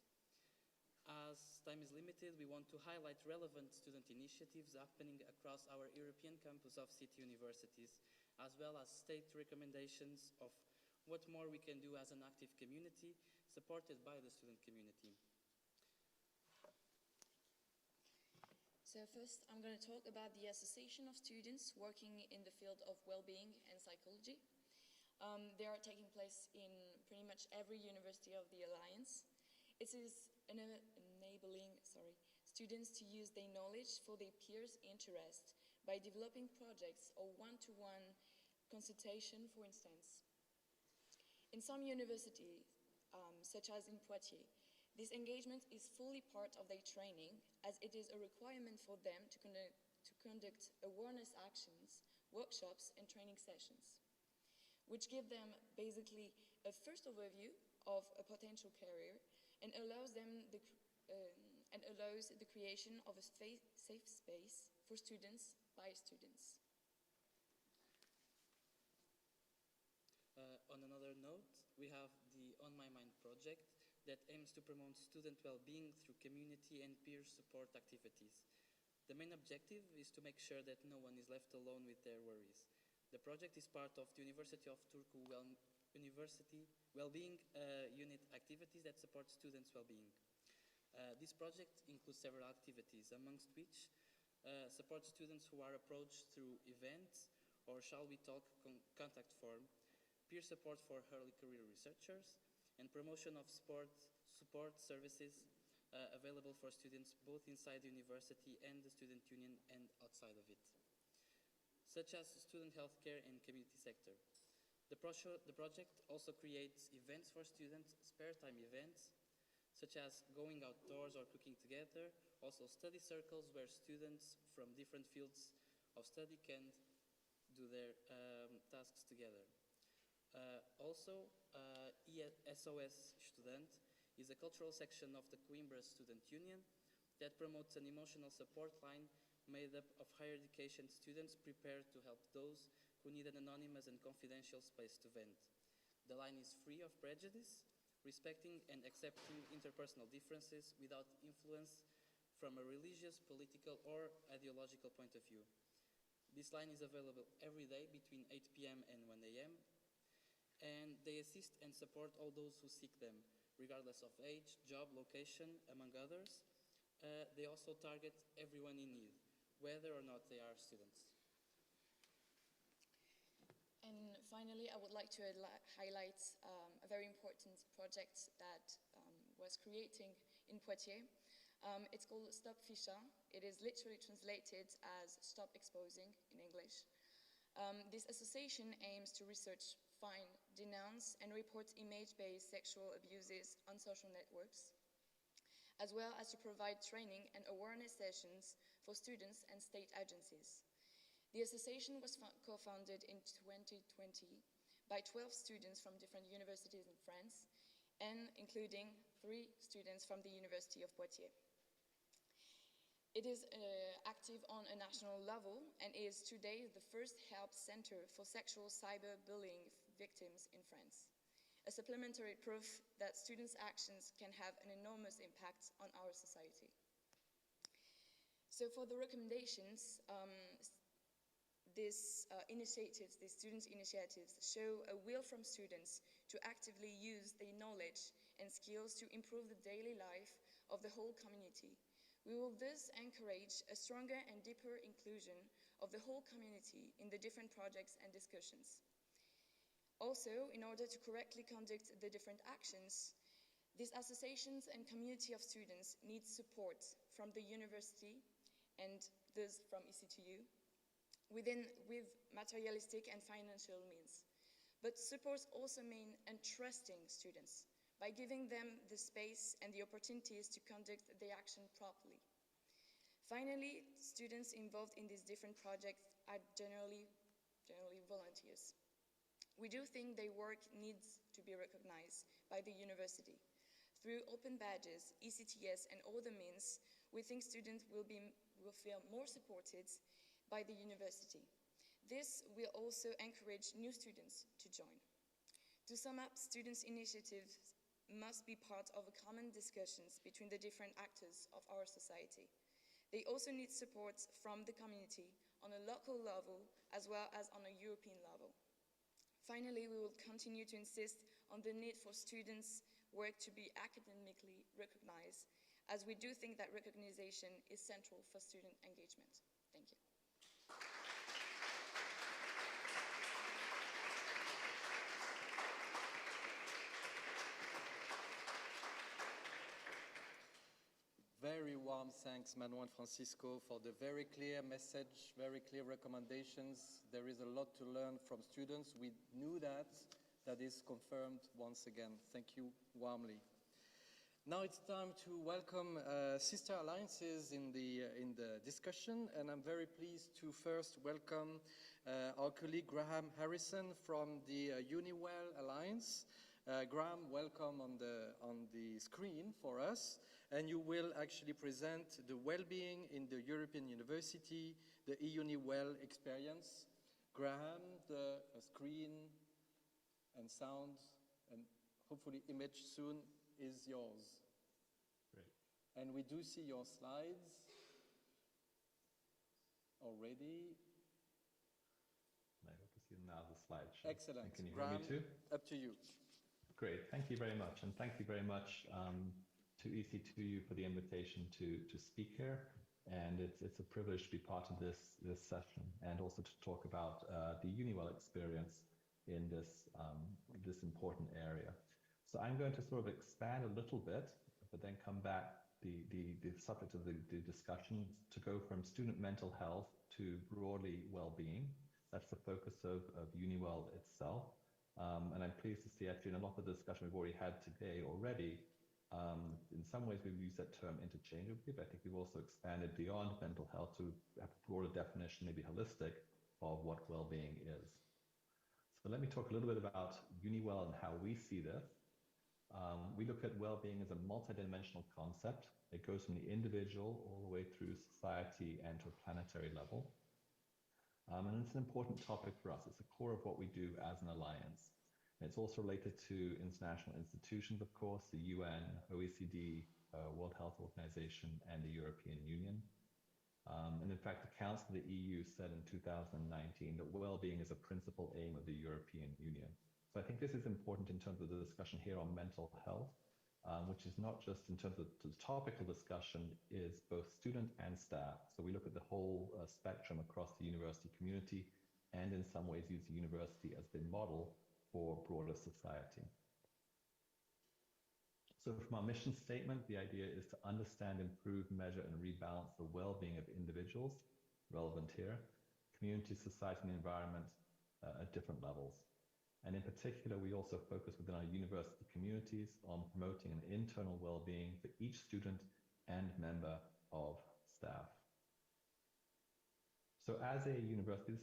As time is limited, we want to highlight relevant student initiatives happening across our European campus of city universities, as well as state recommendations of what more we can do as an active community supported by the student community. So first, I'm going to talk about the Association of Students working in the field of well-being and psychology. They are taking place in pretty much every university of the Alliance. It is enabling students to use their knowledge for their peers' interest by developing projects or one-to-one consultation, for instance. In some universities, such as in Poitiers, this engagement is fully part of their training, as it is a requirement for them to conduct awareness actions, workshops, and training sessions, which give them basically a first overview of a potential career and allows the creation of a safe space for students by students. On another note, we have the On My Mind project that aims to promote student well-being through community and peer support activities. The main objective is to make sure that no one is left alone with their worries. The project is part of the University of Turku University Wellbeing Unit activities that support students' well-being. This project includes several activities, amongst which support students who are approached through events or Shall We Talk contact form, peer support for early career researchers, and promotion of support services available for students both inside the university and the student union and outside of it, such as student healthcare and community sector. The project also creates events for students, spare time events, such as going outdoors or cooking together, also study circles where students from different fields of study can do their tasks together. Also, SOS Student is a cultural section of the Coimbra Student Union that promotes an emotional support line made up of higher education students prepared to help those who need an anonymous and confidential space to vent. The line is free of prejudice, respecting and accepting interpersonal differences without influence from a religious, political, or ideological point of view. This line is available every day between 8 p.m. and 1 a.m., and they assist and support all those who seek them, regardless of age, job, location, among others. They also target everyone in need, whether or not they are students. And finally, I would like to highlight a very important project that was creating in Poitiers. It's called Stop Ficha. It is literally translated as Stop Exposing in English. This association aims to research, find, denounce, and report image-based sexual abuses on social networks, as well as to provide training and awareness sessions for students and state agencies. The association was co-founded in 2020 by 12 students from different universities in France, and including 3 students from the University of Poitiers. It is active on a national level and is today the first help center for sexual cyberbullying victims in France. A supplementary proof that students' actions can have an enormous impact on our society. So for the recommendations, these students' initiatives show a will from students to actively use their knowledge and skills to improve the daily life of the whole community. We will thus encourage a stronger and deeper inclusion of the whole community in the different projects and discussions. Also, in order to correctly conduct the different actions, these associations and community of students need support from the university and thus from EC2U with materialistic and financial means. But supports also mean entrusting students by giving them the space and the opportunities to conduct the action properly. Finally, students involved in these different projects are generally volunteers. We do think their work needs to be recognized by the university. Through open badges, ECTS, and other means, we think students will feel more supported by the university. This will also encourage new students to join. To sum up, students' initiatives must be part of a common discussions between the different actors of our society. They also need support from the community on a local level as well as on a European level. Finally, we will continue to insist on the need for students' work to be academically recognized, as we do think that recognition is central for student engagement. Thank you. Very warm thanks, Manu and Francisco, for the very clear message, very clear recommendations. There is a lot to learn from students. We knew that. That is confirmed once again. Thank you warmly. Now it's time to welcome sister alliances in the discussion, and I'm very pleased to first welcome our colleague Graham Harrison from the UniWell Alliance. Graham, welcome on the screen for us, and you will actually present the well-being in the European University, the eUniWell experience. Graham, the screen and sound and hopefully image soon is yours. Great. And we do see your slides already. And I hope to see now the slideshow. Excellent. And can you Graham, hear me too? up to you. Great, thank you very much. And thank you very much to EC2U for the invitation to speak here. And it's a privilege to be part of this session and also to talk about the UniWell experience in this important area. So I'm going to sort of expand a little bit, but then come back the subject of the discussion to go from student mental health to broadly well-being. That's the focus of UniWell itself. And I'm pleased to see actually in a lot of the discussion we've already had today already, in some ways we've used that term interchangeably, but I think we've also expanded beyond mental health to have a broader definition, maybe holistic, of what well-being is. So let me talk a little bit about UniWell and how we see this. We look at well-being as a multidimensional concept. It goes from the individual all the way through society and to a planetary level. And it's an important topic for us. It's the core of what we do as an alliance. And it's also related to international institutions, of course, the UN, OECD, World Health Organization, and the European Union. And in fact, the Council of the EU said in 2019 that well-being is a principal aim of the European Union. So I think this is important in terms of the discussion here on mental health, which is not just in terms of the topical discussion, is both student and staff. So we look at the whole spectrum across the university community and in some ways use the university as the model for broader society. So from our mission statement, the idea is to understand, improve, measure, and rebalance the well-being of individuals, relevant here, community, society, and the environment at different levels. And in particular, we also focus within our university communities on promoting an internal well-being for each student and member of staff. So as a university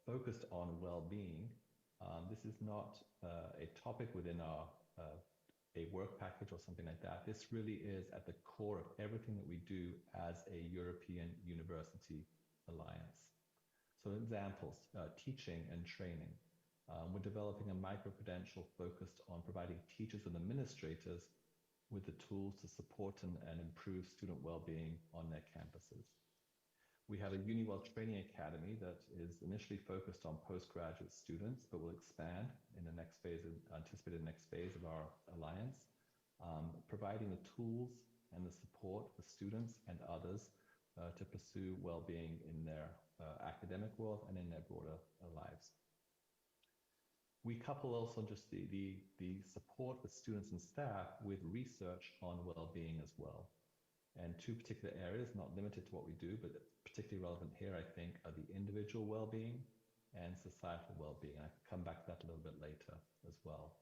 focused on well-being, this is not a topic within our a work package or something like that. This really is at the core of everything that we do as a European University Alliance. So examples, teaching and training. We're developing a micro-credential focused on providing teachers and administrators with the tools to support and improve student well-being on their campuses. We have a UniWell Training Academy that is initially focused on postgraduate students, but will expand in the next phase, anticipated next phase of our alliance, providing the tools and the support for students and others to pursue well-being in their academic world and in their broader lives. We couple also just the support for students and staff with research on well-being as well. And two particular areas, not limited to what we do, but particularly relevant here, I think, are the individual well-being and societal well-being. I can come back to that a little bit later as well.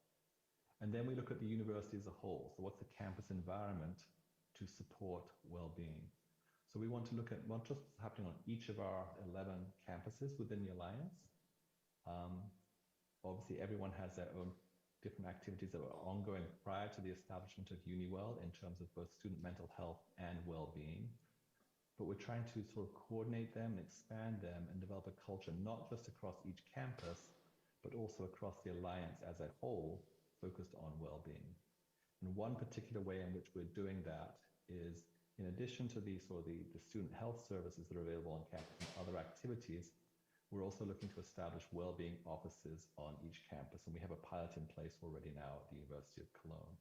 And then we look at the university as a whole. So what's the campus environment to support well-being? So we want to look at not just what's happening on each of our 11 campuses within the Alliance. Obviously, everyone has their own different activities that were ongoing prior to the establishment of UniWell in terms of both student mental health and well-being. But we're trying to sort of coordinate them, expand them, and develop a culture not just across each campus, but also across the Alliance as a whole, focused on well-being. And one particular way in which we're doing that is, in addition to the student health services that are available on campus and other activities, we're also looking to establish well-being offices on each campus, and we have a pilot in place already now at the University of Cologne.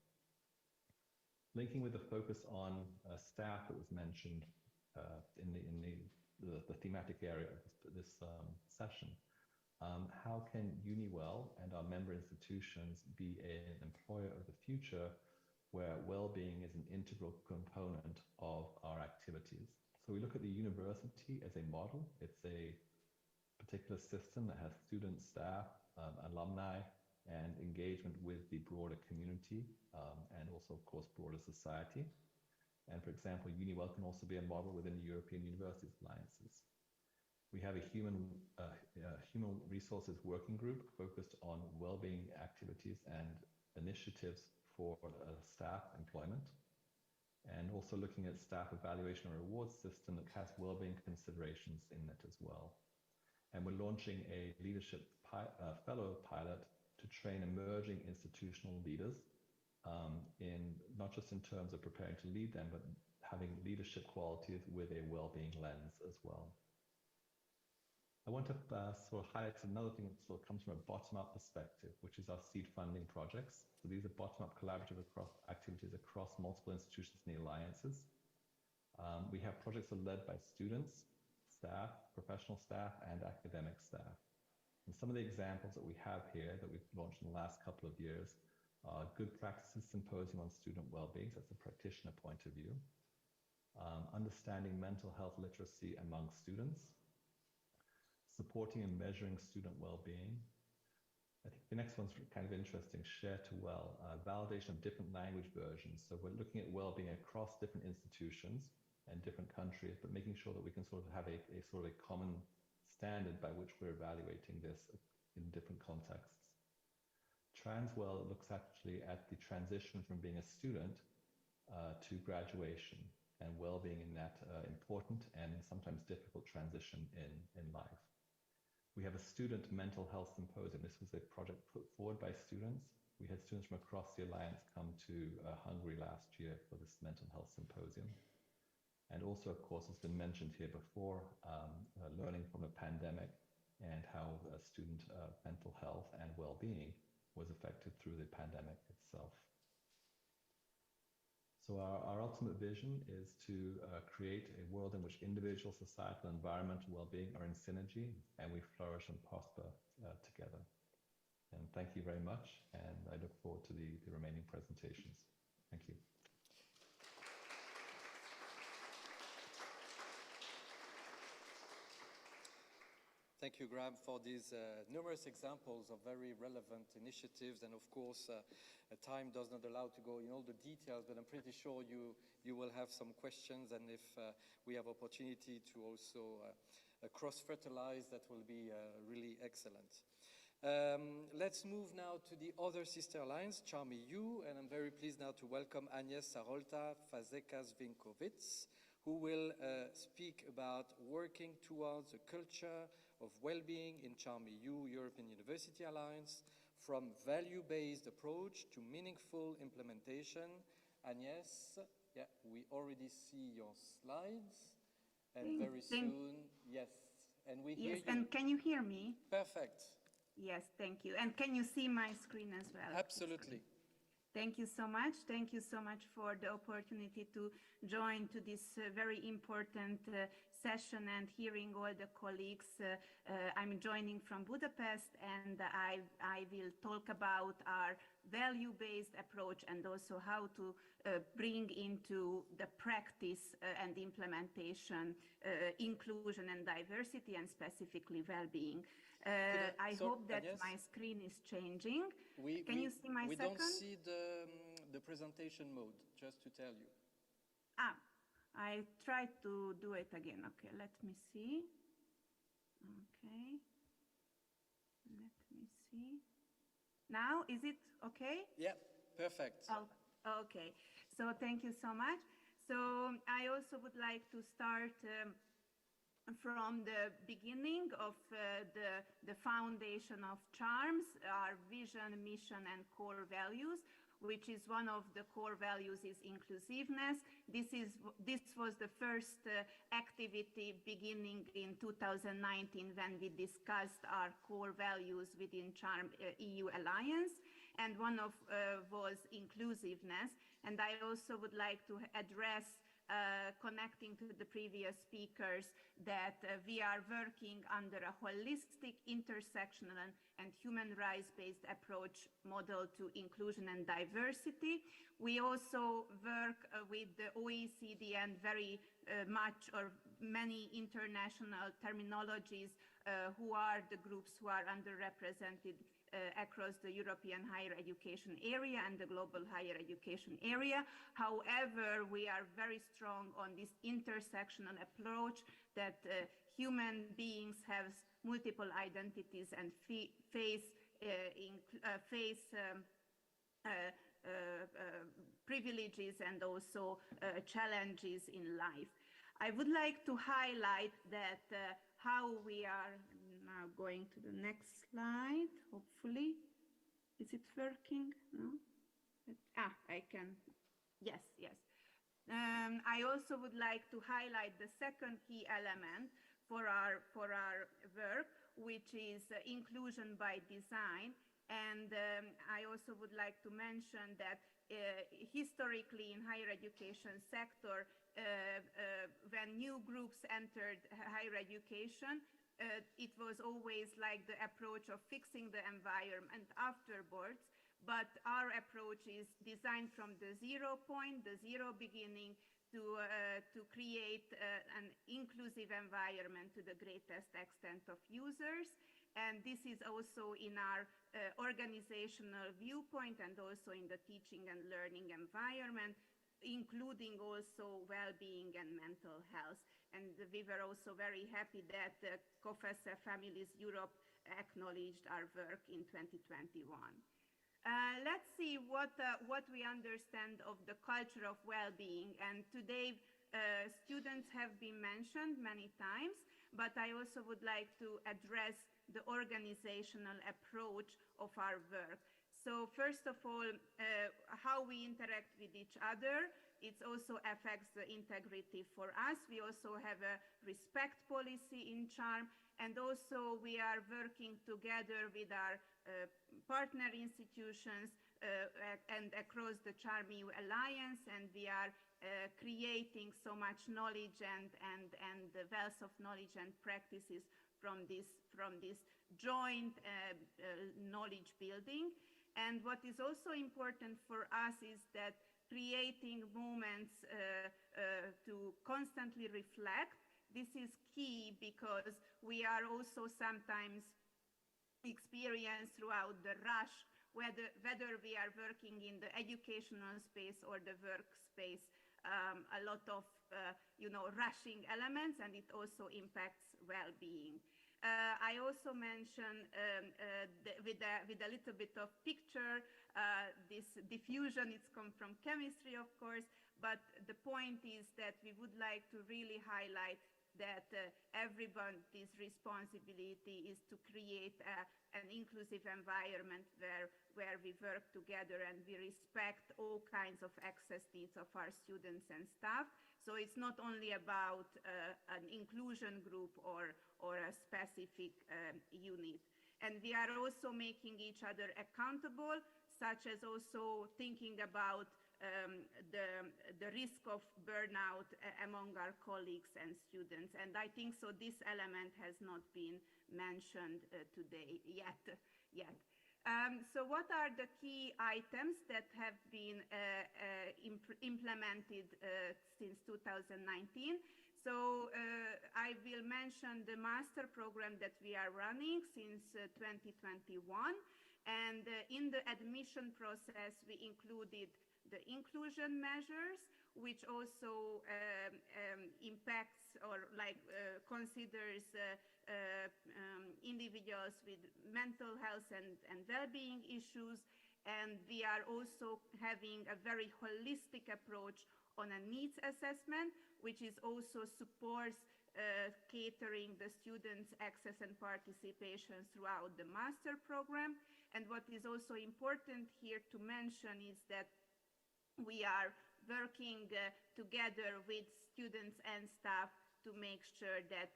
Linking with the focus on staff that was mentioned in the thematic area of this session, how can UniWell and our member institutions be an employer of the future where well-being is an integral component of our activities. So we look at the university as a model. It's a particular system that has students, staff, alumni, and engagement with the broader community, and also, of course, broader society. And for example, UniWell can also be a model within the European Universities Alliances. We have a human resources working group focused on well-being activities and initiatives for staff employment, and also looking at staff evaluation and rewards system that has well-being considerations in it as well. And we're launching a leadership fellow pilot to train emerging institutional leaders in not just in terms of preparing to lead them, but having leadership qualities with a well-being lens as well. I want to sort of highlight another thing that sort of comes from a bottom-up perspective, which is our seed funding projects. So these are bottom-up collaborative activities across multiple institutions in the alliances. We have projects that are led by students, staff, professional staff, and academic staff. And some of the examples that we have here that we've launched in the last couple of years are Good Practices Symposium on Student Wellbeing, so that's a practitioner point of view. Understanding mental health literacy among students. Supporting and measuring student well-being. I think the next one's kind of interesting, Share to Well, validation of different language versions. So we're looking at well-being across different institutions and different countries, but making sure that we can sort of have a sort of a common standard by which we're evaluating this in different contexts. Transwell looks actually at the transition from being a student to graduation and well-being in that important and sometimes difficult transition in life. We have a student mental health symposium. This was a project put forward by students. We had students from across the Alliance come to Hungary last year for this mental health symposium. And also, of course, it's been mentioned here before, learning from the pandemic and how student mental health and well-being was affected through the pandemic itself. So our ultimate vision is to create a world in which individual, societal, and environmental well-being are in synergy, and we flourish and prosper together. And thank you very much, and I look forward to the remaining presentations. Thank you. Thank you, Graham, for these numerous examples of very relevant initiatives. And of course, time does not allow to go in all the details, but I'm pretty sure you will have some questions. And if we have opportunity to also cross-fertilize, that will be really excellent. Let's move now to the other sister alliance, CHARMEU, and I'm very pleased now to welcome Agnes Sarolta Fazekas-Vinkovits, who will speak about working towards a culture of well-being in CHARMEU, European University Alliance, from value-based approach to meaningful implementation. Agnes, yeah, we already see your slides, and very soon, yes, and we hear you. Yes, and can you hear me? Perfect. Yes, thank you. And can you see my screen as well? Absolutely. Thank you so much. Thank you so much for the opportunity to join to this very important session and hearing all the colleagues. I'm joining from Budapest, and I will talk about our value-based approach and also how to bring into the practice and implementation inclusion and diversity, and specifically well-being. I hope that Agnes, my screen is changing. Can you see my second? We don't see the presentation mode, just to tell you. I tried to do it again. Okay, let me see. Okay. Let me see. Now, is it okay? Yeah, perfect. Oh, okay. So thank you so much. So I also would like to start from the beginning of the foundation of CHARMS, our vision, mission, and core values, which is one of the core values is inclusiveness. This was the first activity beginning in 2019 when we discussed our core values within CHARM EU Alliance, and one of was inclusiveness. And I also would like to address connecting to the previous speakers, that we are working under a holistic, intersectional, and human rights-based approach model to inclusion and diversity. We also work with the OECD and very much or many international terminologies who are the groups who are underrepresented across the European higher education area and the global higher education area. However, we are very strong on this intersectional approach that human beings have multiple identities and face privileges and also challenges in life. I would like to highlight that how we are now going to the next slide, hopefully. Is it working? No? I can. Yes. I also would like to highlight the second key element for our work, which is inclusion by design. And I also would like to mention that historically in higher education sector, when new groups entered higher education, it was always like the approach of fixing the environment afterwards, but our approach is designed from the 0 point, the zero beginning, to create an inclusive environment to the greatest extent of users. And this is also in our organizational viewpoint and also in the teaching and learning environment, including also well-being and mental health. And we were also very happy that COFESE Families Europe acknowledged our work in 2021. Let's see what we understand of the culture of well-being. And today, students have been mentioned many times, but I also would like to address the organizational approach of our work. So first of all, how we interact with each other, it also affects the integrity for us. We also have a respect policy in CHARM, and also we are working together with our partner institutions and across the CHARM EU Alliance, and we are creating so much knowledge and the wealth of knowledge and practices from this joint knowledge building. And what is also important for us is that creating moments to constantly reflect. This is key because we are also sometimes experience throughout the rush, whether we are working in the educational space or the workspace, a lot of rushing elements, and it also impacts well-being. I also mentioned with a little bit of picture, this diffusion, it's come from chemistry, of course, but the point is that we would like to really highlight that everybody's responsibility is to create an inclusive environment where we work together and we respect all kinds of access needs of our students and staff. So it's not only about an inclusion group or a specific unit. And we are also making each other accountable, such as also thinking about the risk of burnout among our colleagues and students. And I think so this element has not been mentioned today yet. So what are the key items that have been implemented since 2019? So I will mention the master program that we are running since 2021. And in the admission process, we included the inclusion measures, which also impacts or considers individuals with mental health and well-being issues. And we are also having a very holistic approach on a needs assessment, which is also supports catering the students' access and participation throughout the master program. And what is also important here to mention is that we are working together with students and staff to make sure that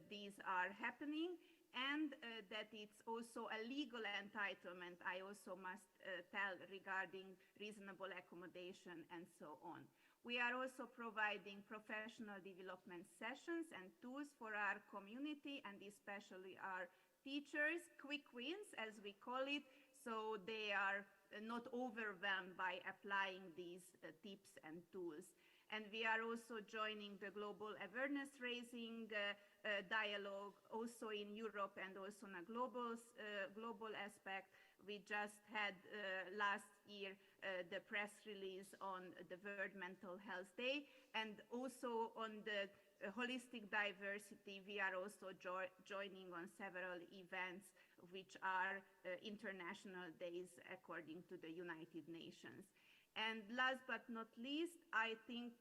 these are happening, and that it's also a legal entitlement, I also must tell, regarding reasonable accommodation and so on. We are also providing professional development sessions and tools for our community and especially our teachers, quick wins as we call it, so they are not overwhelmed by applying these tips and tools. And we are also joining the global awareness raising dialogue also in Europe and also on a global aspect. We just had last year the press release on the World Mental Health Day, and also on the holistic diversity, we are also joining on several events which are international days according to the United Nations. And last but not least, I think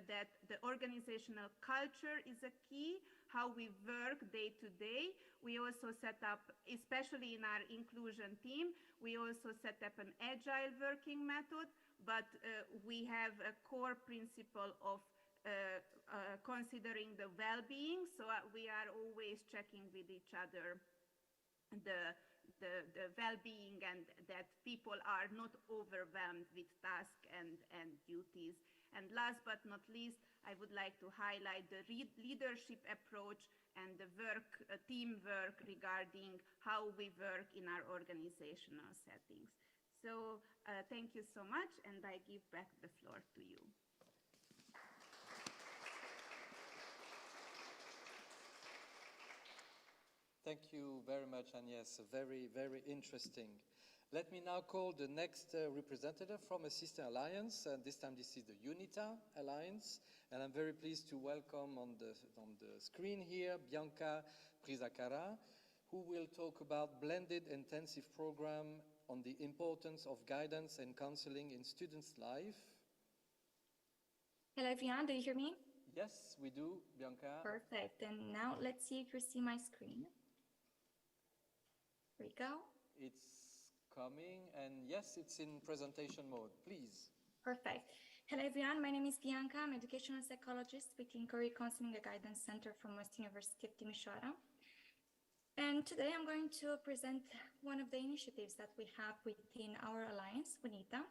that the organizational culture is a key, how we work day to day. We also set up, especially in our inclusion team, we also set up an agile working method, but we have a core principle of considering the well-being. So we are always checking with each other the well-being and that people are not overwhelmed with tasks and duties. And last but not least, I would like to highlight the leadership approach and the teamwork regarding how we work in our organizational settings. So thank you so much, and I give back the floor to you. Thank you very much, Agnes. Very, very interesting. Let me now call the next representative from a sister alliance, and this time this is the UNITA Alliance, and I'm very pleased to welcome on the screen here Bianca Prisacara, who will talk about blended intensive program on the importance of guidance and counseling in students' life. Hello everyone, do you hear me? Yes, we do, Bianca. Perfect, and now let's see if you see my screen. Here we go. It's coming, and yes, it's in presentation mode, please. Perfect. Hello everyone, my name is Bianca. I'm an educational psychologist within Career Counseling and Guidance Center from West University of Timișoara. And today I'm going to present one of the initiatives that we have within our alliance, UNITA.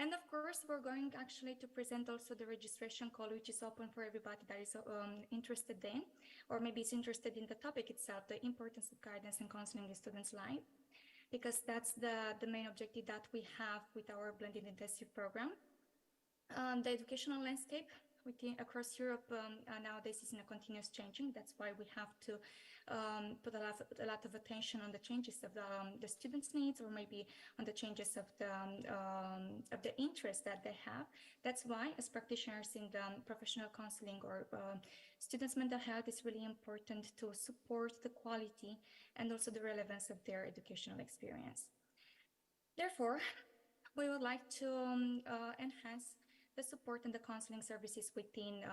And of course, we're going actually to present also the registration call, which is open for everybody that is interested in, or maybe is interested in the topic itself, the importance of guidance and counseling in students' life, because that's the main objective that we have with our blended intensive program. The educational landscape across Europe nowadays is in a continuous changing. That's why we have to put a lot of attention on the changes of the students' needs, or maybe on the changes of the interest that they have. That's why, as practitioners in the professional counseling or students' mental health, it's really important to support the quality and also the relevance of their educational experience. Therefore, we would like to enhance the support and the counseling services within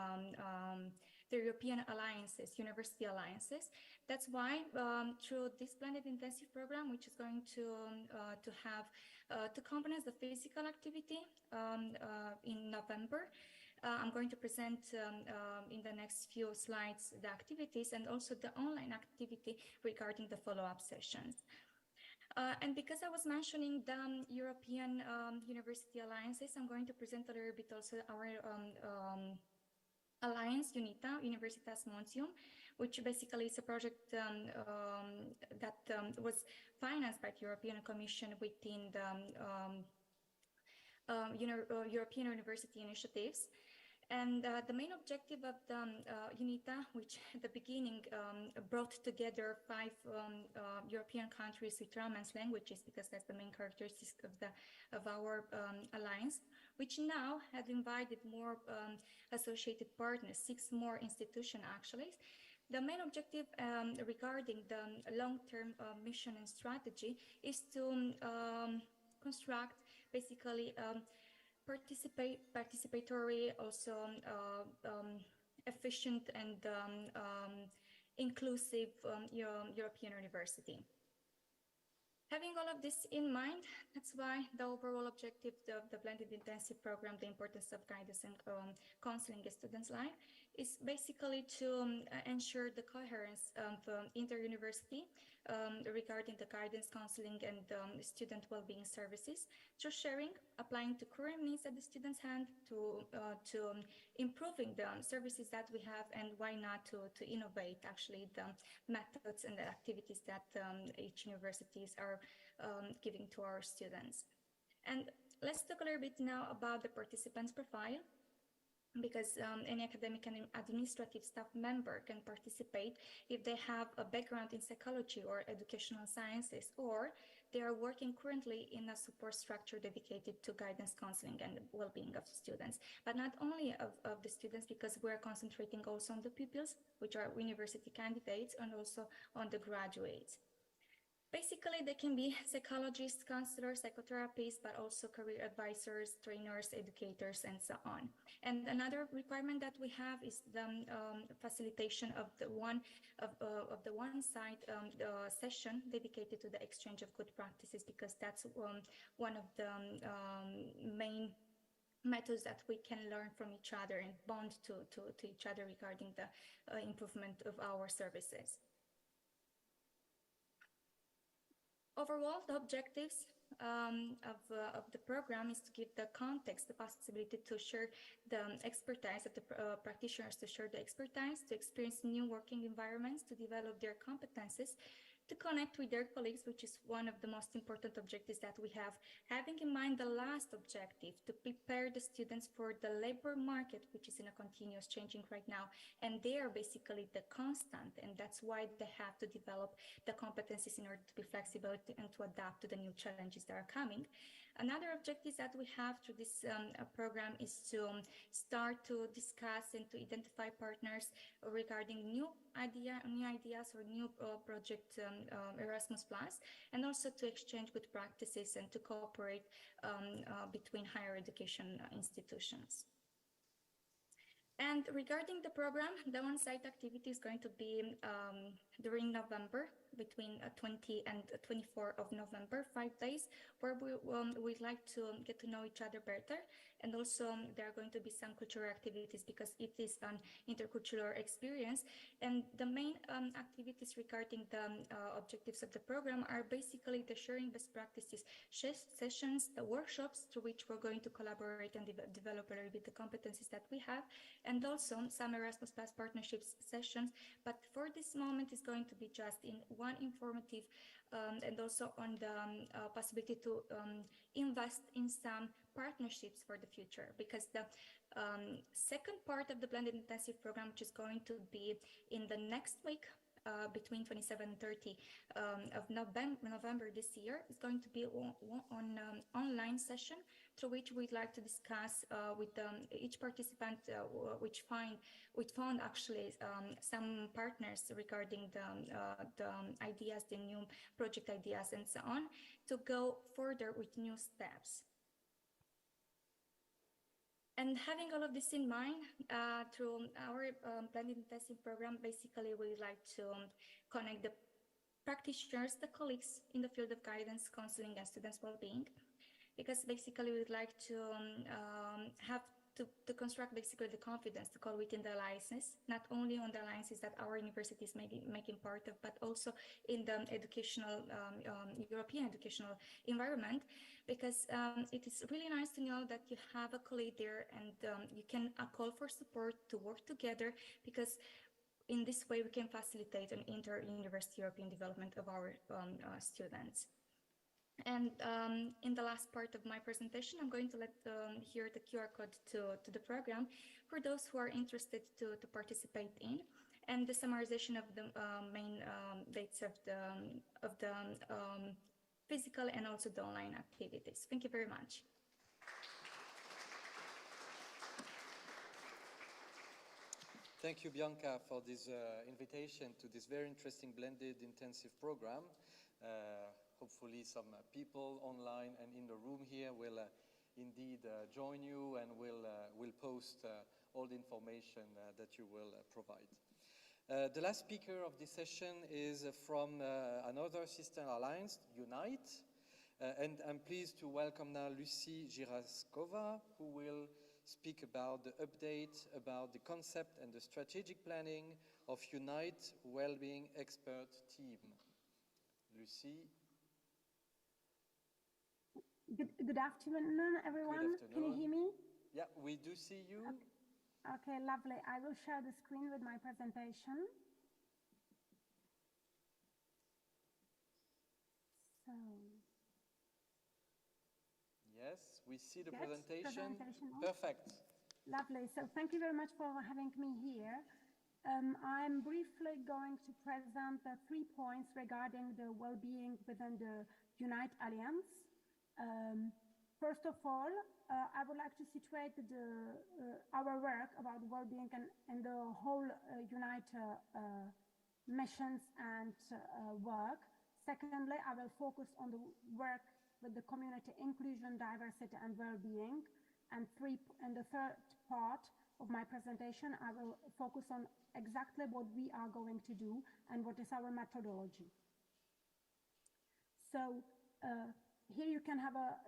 the European alliances, university alliances. That's why through this blended intensive program, which is going to have two components, the physical activity in November. I'm going to present in the next few slides the activities, and also the online activity regarding the follow-up sessions. And because I was mentioning the European university alliances, I'm going to present a little bit also our alliance, UNITA, Universitas Montium, which basically is a project that was financed by the European Commission within the European University Initiatives. And the main objective of the UNITA, which at the beginning brought together 5 European countries with Romance languages, because that's the main characteristic of our alliance, which now have invited more associated partners, 6 more institutions actually. The main objective regarding the long-term mission and strategy is to construct basically participatory, also efficient and inclusive European university. Having all of this in mind, that's why the overall objective of the blended intensive program, the importance of guidance and counseling in students' life, is basically to ensure the coherence of inter-university regarding the guidance, counseling, and student well-being services through sharing, applying to current needs at the student's hand, to improving the services that we have, and why not to innovate actually the methods and the activities that each universities are giving to our students. And let's talk a little bit now about the participants profile, because any academic and administrative staff member can participate if they have a background in psychology or educational sciences, or they are working currently in a support structure dedicated to guidance, counseling, and well-being of students. But not only of the students, because we're concentrating also on the pupils, which are university candidates, and also on the graduates. Basically, they can be psychologists, counselors, psychotherapists, but also career advisors, trainers, educators, and so on. And another requirement that we have is the facilitation of the one-side session dedicated to the exchange of good practices, because that's one of the main methods that we can learn from each other and bond to each other regarding the improvement of our services. Overall, the objectives of the program is to give the context, the possibility to share the expertise of the practitioners, to share the expertise, to experience new working environments, to develop their competences, to connect with their colleagues, which is one of the most important objectives that we have, having in mind the last objective, to prepare the students for the labor market, which is in a continuous changing right now. And they are basically the constant, and that's why they have to develop the competencies in order to be flexible and to adapt to the new challenges that are coming. Another objective that we have through this program is to start to discuss and to identify partners regarding new ideas or new project Erasmus+, and also to exchange good practices and to cooperate between higher education institutions. And regarding the program, the on-site activity is going to be during November, between 20 and 24 of November, 5 days, where we'd like to get to know each other better. And also there are going to be some cultural activities, because it is an intercultural experience. And the main activities regarding the objectives of the program are basically the sharing best practices sessions, the workshops through which we're going to collaborate and develop a little bit the competencies that we have, and also some Erasmus+ partnerships sessions. But for this moment, it's going to be just in one informative and also on the possibility to invest in some partnerships for the future, because the second part of the blended intensive program, which is going to be in the next week, between 27 and 30 of November this year, is going to be on online session, through which we'd like to discuss with each participant, which found actually some partners regarding the ideas, the new project ideas, and so on, to go further with new steps. And having all of this in mind, through our blended intensive program, basically we like to connect the practitioners, the colleagues in the field of guidance, counseling, and students' well-being, because basically we'd like to have to construct basically the confidence to call within the alliances, not only on the alliances that our university is making part of, but also in the educational, European educational environment, because it is really nice to know that you have a colleague there, and you can call for support to work together, because in this way we can facilitate an inter-university European development of our students. And in the last part of my presentation, I'm going to let here the QR code to the program for those who are interested to participate in, and the summarization of the main dates of the physical and also the online activities. Thank you very much. Thank you, Bianca, for this invitation to this very interesting blended intensive program. Hopefully some people online and in the room here will indeed join you, and will post all the information that you will provide. The last speaker of this session is from another sister alliance, Unite, and I'm pleased to welcome now Lucy Giraskova, who will speak about the update, about the concept and the strategic planning of Unite Wellbeing Expert Team. Lucy. Good afternoon, everyone. Good afternoon. Can you hear me? Yeah, we do see you. Okay, lovely. I will share the screen with my presentation. So. Yes, we see the Good. presentation. On. Perfect. Lovely. So thank you very much for having me here. I'm briefly going to present the 3 points regarding the well-being within the Unite Alliance. First of all, I would like to situate our work about well-being and the whole Unite missions and work. Secondly, I will focus on the work with the community inclusion, diversity, and well-being. And the third part of my presentation, I will focus on exactly what we are going to do and what is our methodology. So here you can have a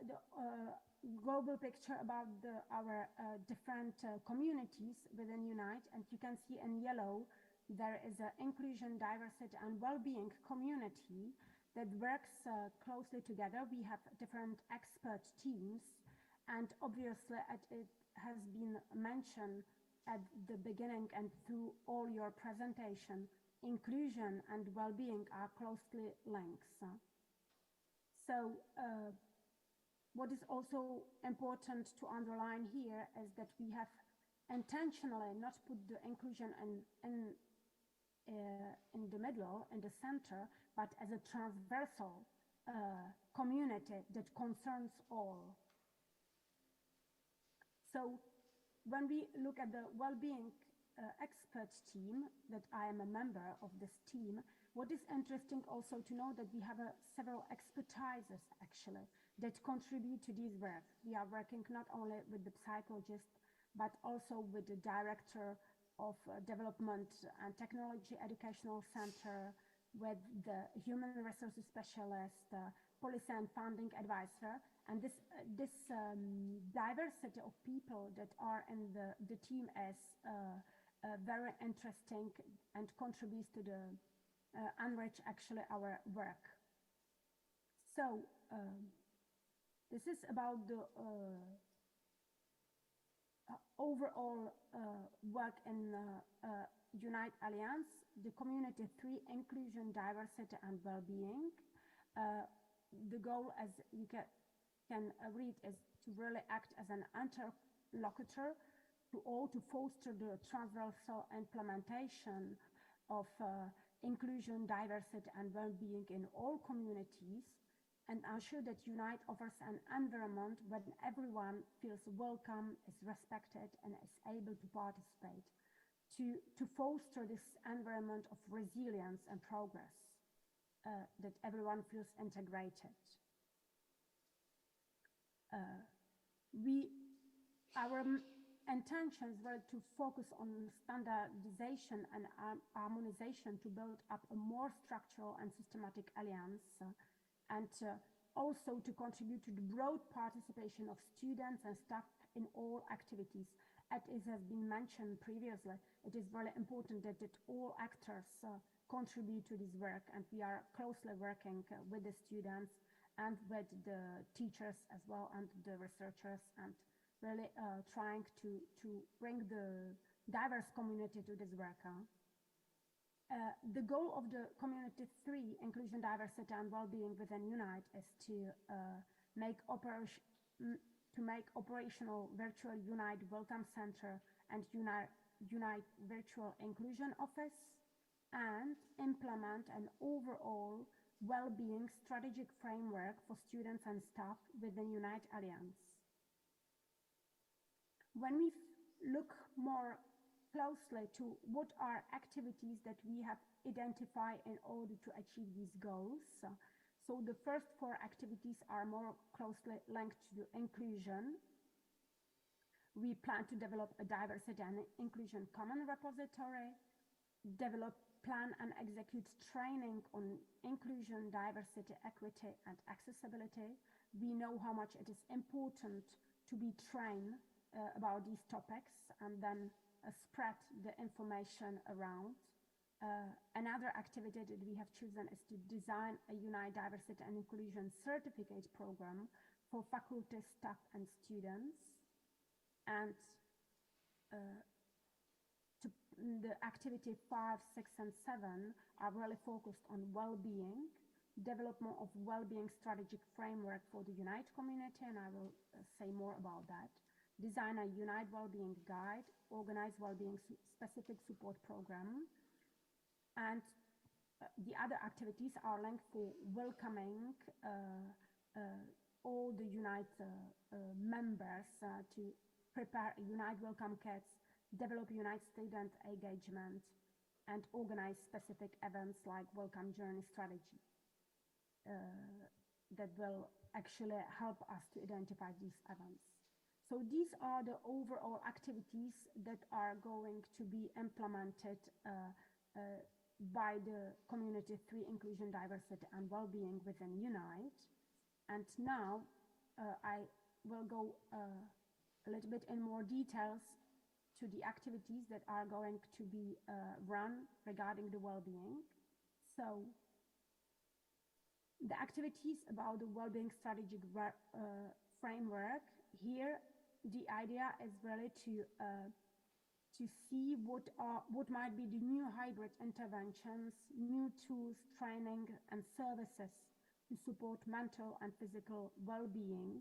global picture about our different communities within Unite, and you can see in yellow there is an inclusion, diversity, and well-being community that works closely together. We have different expert teams, and obviously it has been mentioned at the beginning and through all your presentation, inclusion and well-being are closely linked. So what is also important to underline here is that we have intentionally not put the inclusion in the middle, in the center, but as a transversal community that concerns all. So when we look at the well-being expert team, that I am a member of this team, what is interesting also to know that we have several expertises actually that contribute to this work. We are working not only with the psychologist, but also with the director of Development and Technology Educational Center, with the human resources specialist, policy and funding advisor. And this diversity of people that are in the team is very interesting and contributes to the enrich actually our work. So this is about the overall work in Unite Alliance, the Community 3, inclusion, diversity, and well-being. The goal, as you can read, is to really act as an interlocutor to all, to foster the transversal implementation of inclusion, diversity, and well-being in all communities, and ensure that Unite offers an environment where everyone feels welcome, is respected, and is able to participate, to foster this environment of resilience and progress, that everyone feels integrated. Our intentions were to focus on standardization and harmonization to build up a more structural and systematic alliance, and also to contribute to the broad participation of students and staff in all activities. As it has been mentioned previously, it is very important that all actors contribute to this work, and we are closely working with the students and with the teachers as well, and the researchers, and really trying to bring the diverse community to this work. The goal of the Community 3, inclusion, diversity, and well-being within Unite, is to make operational virtual Unite Welcome Center and Unite Virtual Inclusion Office, and implement an overall well-being strategic framework for students and staff within Unite Alliance. When we look more closely to what are activities that we have identified in order to achieve these goals, so the first 4 activities are more closely linked to inclusion. We plan to develop a diversity and inclusion common repository, develop, plan, and execute training on inclusion, diversity, equity, and accessibility. We know how much it is important to be trained about these topics and then spread the information around. Another activity that we have chosen is to design a Unite Diversity and Inclusion certificate program for faculty, staff, and students. And the activity 5, 6, and 7 are really focused on well-being, development of well-being strategic framework for the Unite community, and I will say more about that. Design a Unite well-being guide, organize well-being specific support program, and the other activities are linked for welcoming all the Unite members to prepare a Unite welcome kits, develop Unite student engagement, and organize specific events like welcome journey strategy that will actually help us to identify these events. So these are the overall activities that are going to be implemented by the Community 3 Inclusion, Diversity and Wellbeing within Unite. And now I will go a little bit in more details to the activities that are going to be run regarding the well-being. So the activities about the well-being strategic framework, here the idea is really to see what might be the new hybrid interventions, new tools, training, and services to support mental and physical well-being.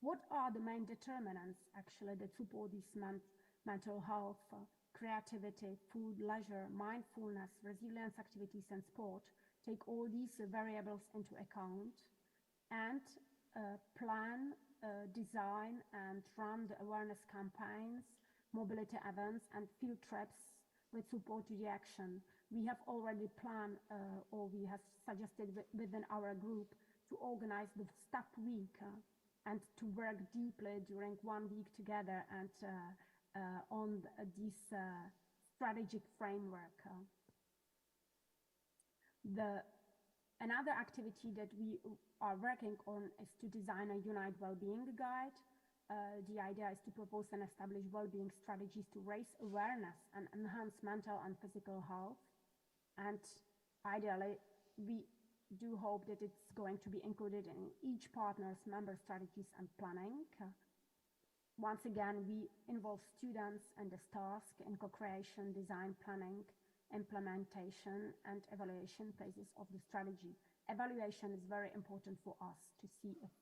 What are the main determinants actually that support this mental health, creativity, food, leisure, mindfulness, resilience activities, and sport? Take all these variables into account and plan, design, and run the awareness campaigns, mobility events, and field trips with support to the action. We have already planned or we have suggested within our group to organize the staff week and to work deeply during 1 week together and on this strategic framework. Another activity that we are working on is to design a Unite Wellbeing Guide. The idea is to propose and establish well-being strategies to raise awareness and enhance mental and physical health. And ideally, we do hope that it's going to be included in each partner's member strategies and planning. Once again, we involve students in this task in co-creation, design, planning, implementation, and evaluation phases of the strategy. Evaluation is very important for us to see if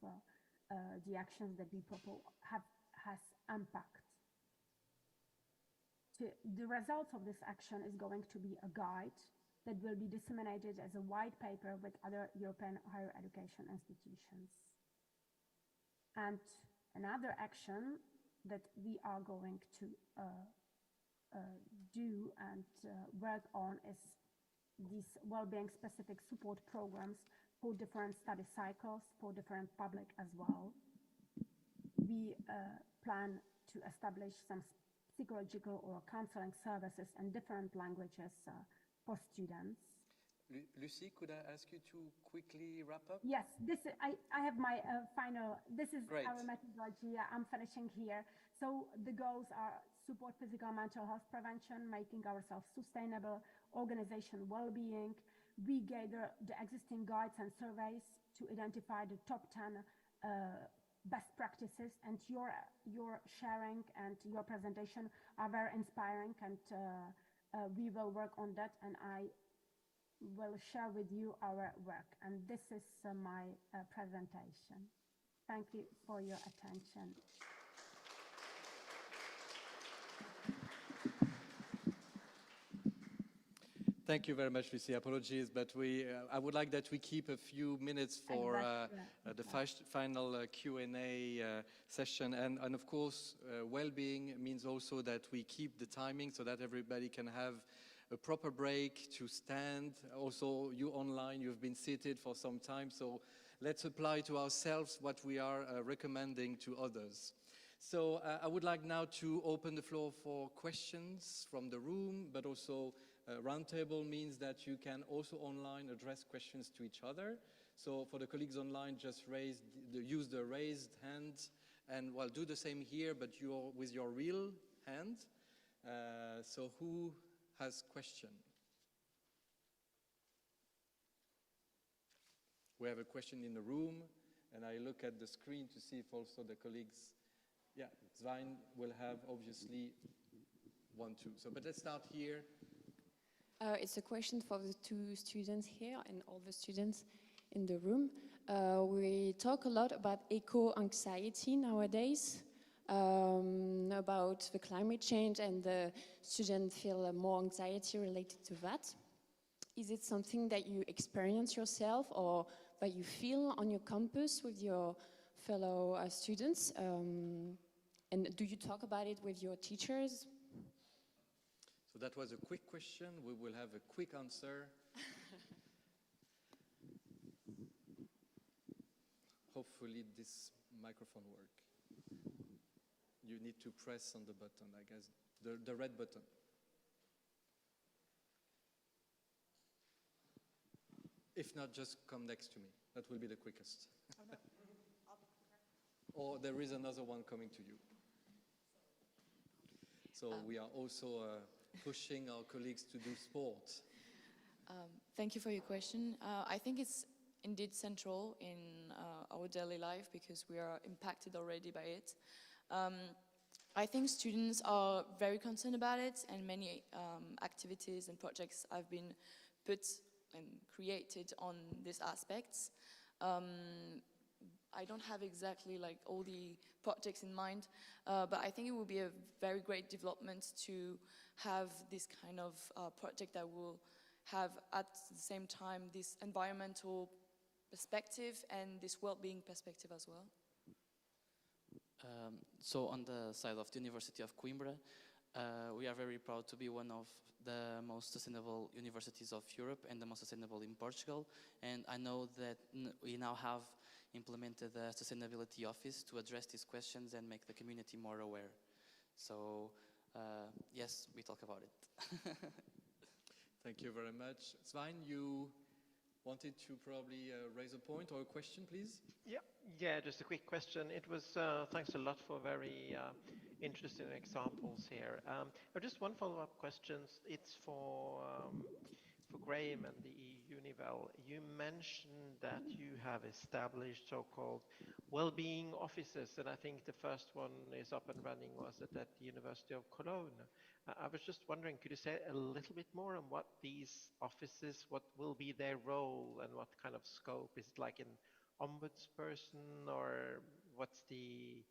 the actions that we propose has impact. The results of this action is going to be a guide that will be disseminated as a white paper with other European higher education institutions. And another action that we are going to do and work on is these well-being specific support programs for different study cycles, for different public as well. We plan to establish some psychological or counseling services in different languages for students. Lucy, could I ask you to quickly wrap up? Yes, I have my final, this is Great. Our methodology. I'm finishing here. So the goals are support physical and mental health prevention, making ourselves sustainable, organization well-being. We gather the existing guides and surveys to identify the top 10 best practices, and your sharing and your presentation are very inspiring, and we will work on that, and I will share with you our work. And this is my presentation. Thank you for your attention. Thank you very much, Lucy. Apologies, but I would like that we keep a few minutes for the final Q&A session. And of course, well-being means also that we keep the timing so that everybody can have a proper break to stand. Also, you online, you've been seated for some time, so let's apply to ourselves what we are recommending to others. So I would like now to open the floor for questions from the room, but also roundtable means that you can also online address questions to each other. So for the colleagues online, just use the raised hand And well, do the same here, but with your real hand. So who has question? We have a question in the room, and I look at the screen to see if also the colleagues, yeah, Svein will have obviously one too. So, but let's start here. It's a question for the two students here and all the students in the room. We talk a lot about eco-anxiety nowadays, about the climate change, and the students feel more anxiety related to that. Is it something that you experience yourself or that you feel on your campus with your fellow students? And do you talk about it with your teachers? So that was a quick question. We will have a quick answer. Hopefully this microphone works. You need to press on the button, I guess, the red button. If not, just come next to me. That will be the quickest. Oh, no. Or there is another one coming to you. So we are also pushing our colleagues to do sport. Thank you for your question. I think it's indeed central in our daily life because we are impacted already by it. I think students are very concerned about it, and many activities and projects have been put and created on these aspects. I don't have exactly like all the projects in mind, but I think it will be a very great development to have this kind of project that will have at the same time this environmental perspective and this well-being perspective as well. So on the side of the University of Coimbra, we are very proud to be one of the most sustainable universities of Europe and the most sustainable in Portugal. And I know that we now have implemented the Sustainability Office to address these questions and make the community more aware. So yes, we talk about it. Thank you very much. Svein, you wanted to probably raise a point or a question, please? Yeah, just a quick question. It was, thanks a lot for very interesting examples here. Just one follow-up question. It's for Graham and the Univel. You mentioned that you have established so-called well-being offices, and I think the first one is up and running was at the University of Cologne. I was just wondering, could you say a little bit more on what these offices, what will be their role and what kind of scope? Is it like an ombudsperson, or what's the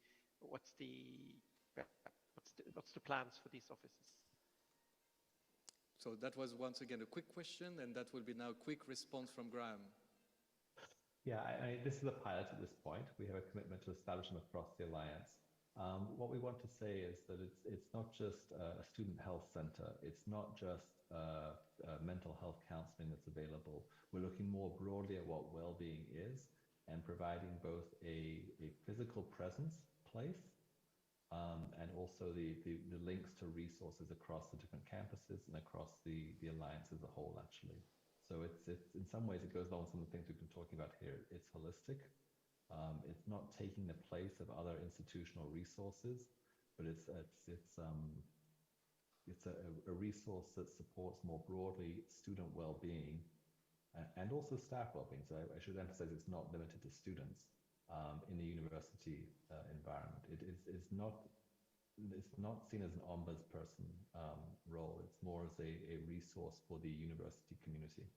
plans for these offices? So that was once again a quick question, and that will be now a quick response from Graham. Yeah, this is a pilot at this point. We have a commitment to establish them across the Alliance. What we want to say is that it's not just a student health center. It's not just mental health counseling that's available. We're looking more broadly at what well-being is and providing both a physical presence place and also the links to resources across the different campuses and across the Alliance as a whole, actually. So it's in some ways, it goes along with some of the things we've been talking about here. It's holistic. It's not taking the place of other institutional resources, but it's a resource that supports more broadly student well-being and also staff well-being. So I should emphasize it's not limited to students in the university environment. It's not seen as an ombudsperson role. It's more as a resource for the university community.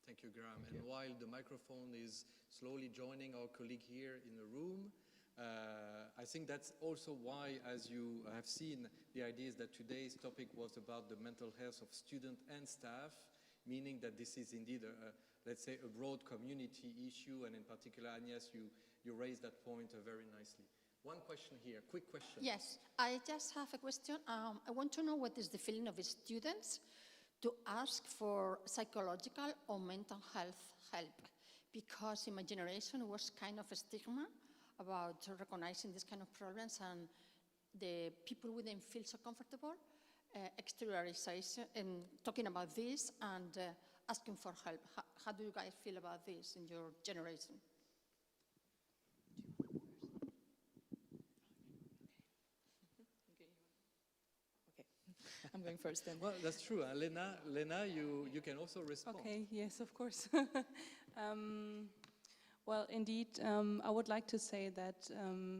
Thank you, Graham. And while the microphone is slowly joining our colleague here in the room, I think that's also why, as you have seen, the idea is that today's topic was about the mental health of student and staff, meaning that this is indeed, let's say, a broad community issue, and in particular, Agnes, you raised that point very nicely. One question here, quick question. Yes, I just have a question. I want to know what is the feeling of the students to ask for psychological or mental health help, because in my generation it was kind of a stigma about recognizing this kind of problems, and the people wouldn't feel so comfortable exteriorization and talking about this and asking for help. How do you guys feel about this in your generation? I'm going first then. Well, that's true. Lena, you can also respond. Okay, yes, of course. Well, indeed, I would like to say that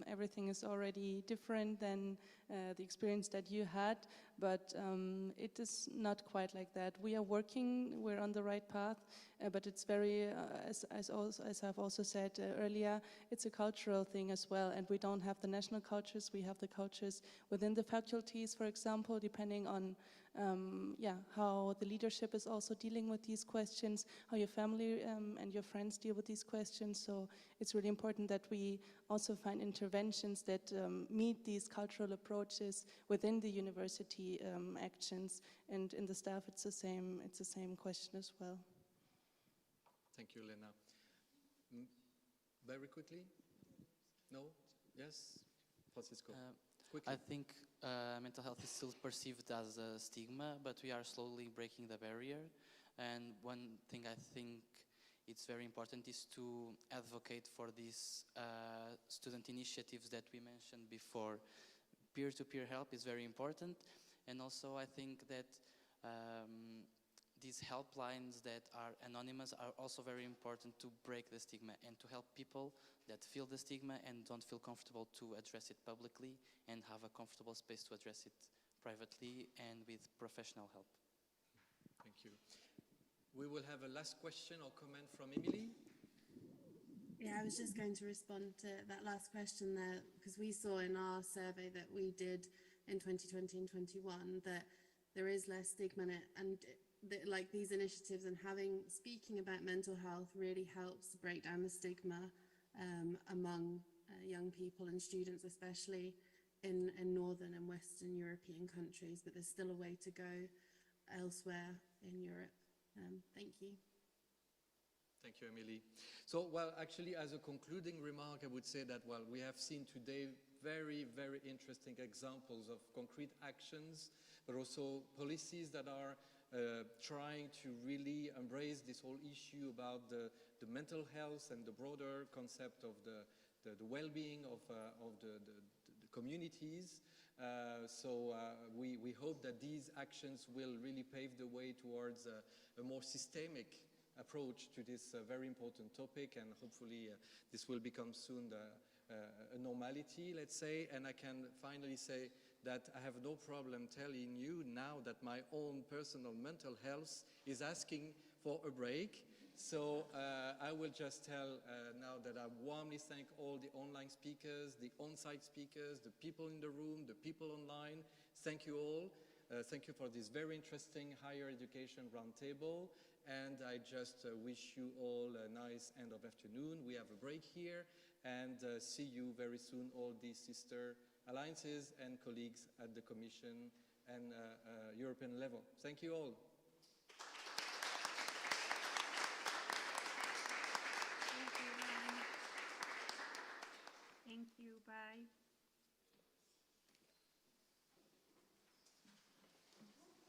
everything is already different than the experience that you had, but it is not quite like that. We are working, we're on the right path, but it's very, as I've also said earlier, it's a cultural thing as well, and we don't have the national cultures, we have the cultures within the faculties, for example, depending on how the leadership is also dealing with these questions, how your family and your friends deal with these questions. So it's really important that we also find interventions that meet these cultural approaches within the university actions. And in the staff, it's the same question as well. Thank you, Lena. Very quickly? No? Yes? Francisco? Quickly. I think mental health is still perceived as a stigma, but we are slowly breaking the barrier. And one thing I think it's very important is to advocate for these student initiatives that we mentioned before. Peer-to-peer help is very important. And also I think that these helplines that are anonymous are also very important to break the stigma and to help people that feel the stigma and don't feel comfortable to address it publicly and have a comfortable space to address it privately and with professional help. Thank you. We will have a last question or comment from Emily. Yeah, I was just going to respond to that last question there, because we saw in our survey that we did in 2020 and 21 that there is less stigma in it, and like these initiatives and speaking about mental health really helps break down the stigma among young people and students, especially in Northern and Western European countries, but there's still a way to go elsewhere in Europe. Thank you. Thank you, Emily. So, well, actually, as a concluding remark, I would say that, well, we have seen today very, very interesting examples of concrete actions, but also policies that are trying to really embrace this whole issue about the mental health and the broader concept of the well-being of the communities. So we hope that these actions will really pave the way towards a more systemic approach to this very important topic, and hopefully this will become soon a normality, let's say. And I can finally say that I have no problem telling you now that my own personal mental health is asking for a break. So I will just tell now that I warmly thank all the online speakers, the on-site speakers, the people in the room, the people online. Thank you all. Thank you for this very interesting higher education roundtable. And I just wish you all a nice end of afternoon. We have a break here, and see you very soon, all these sister alliances and colleagues at the Commission and European level. Thank you all.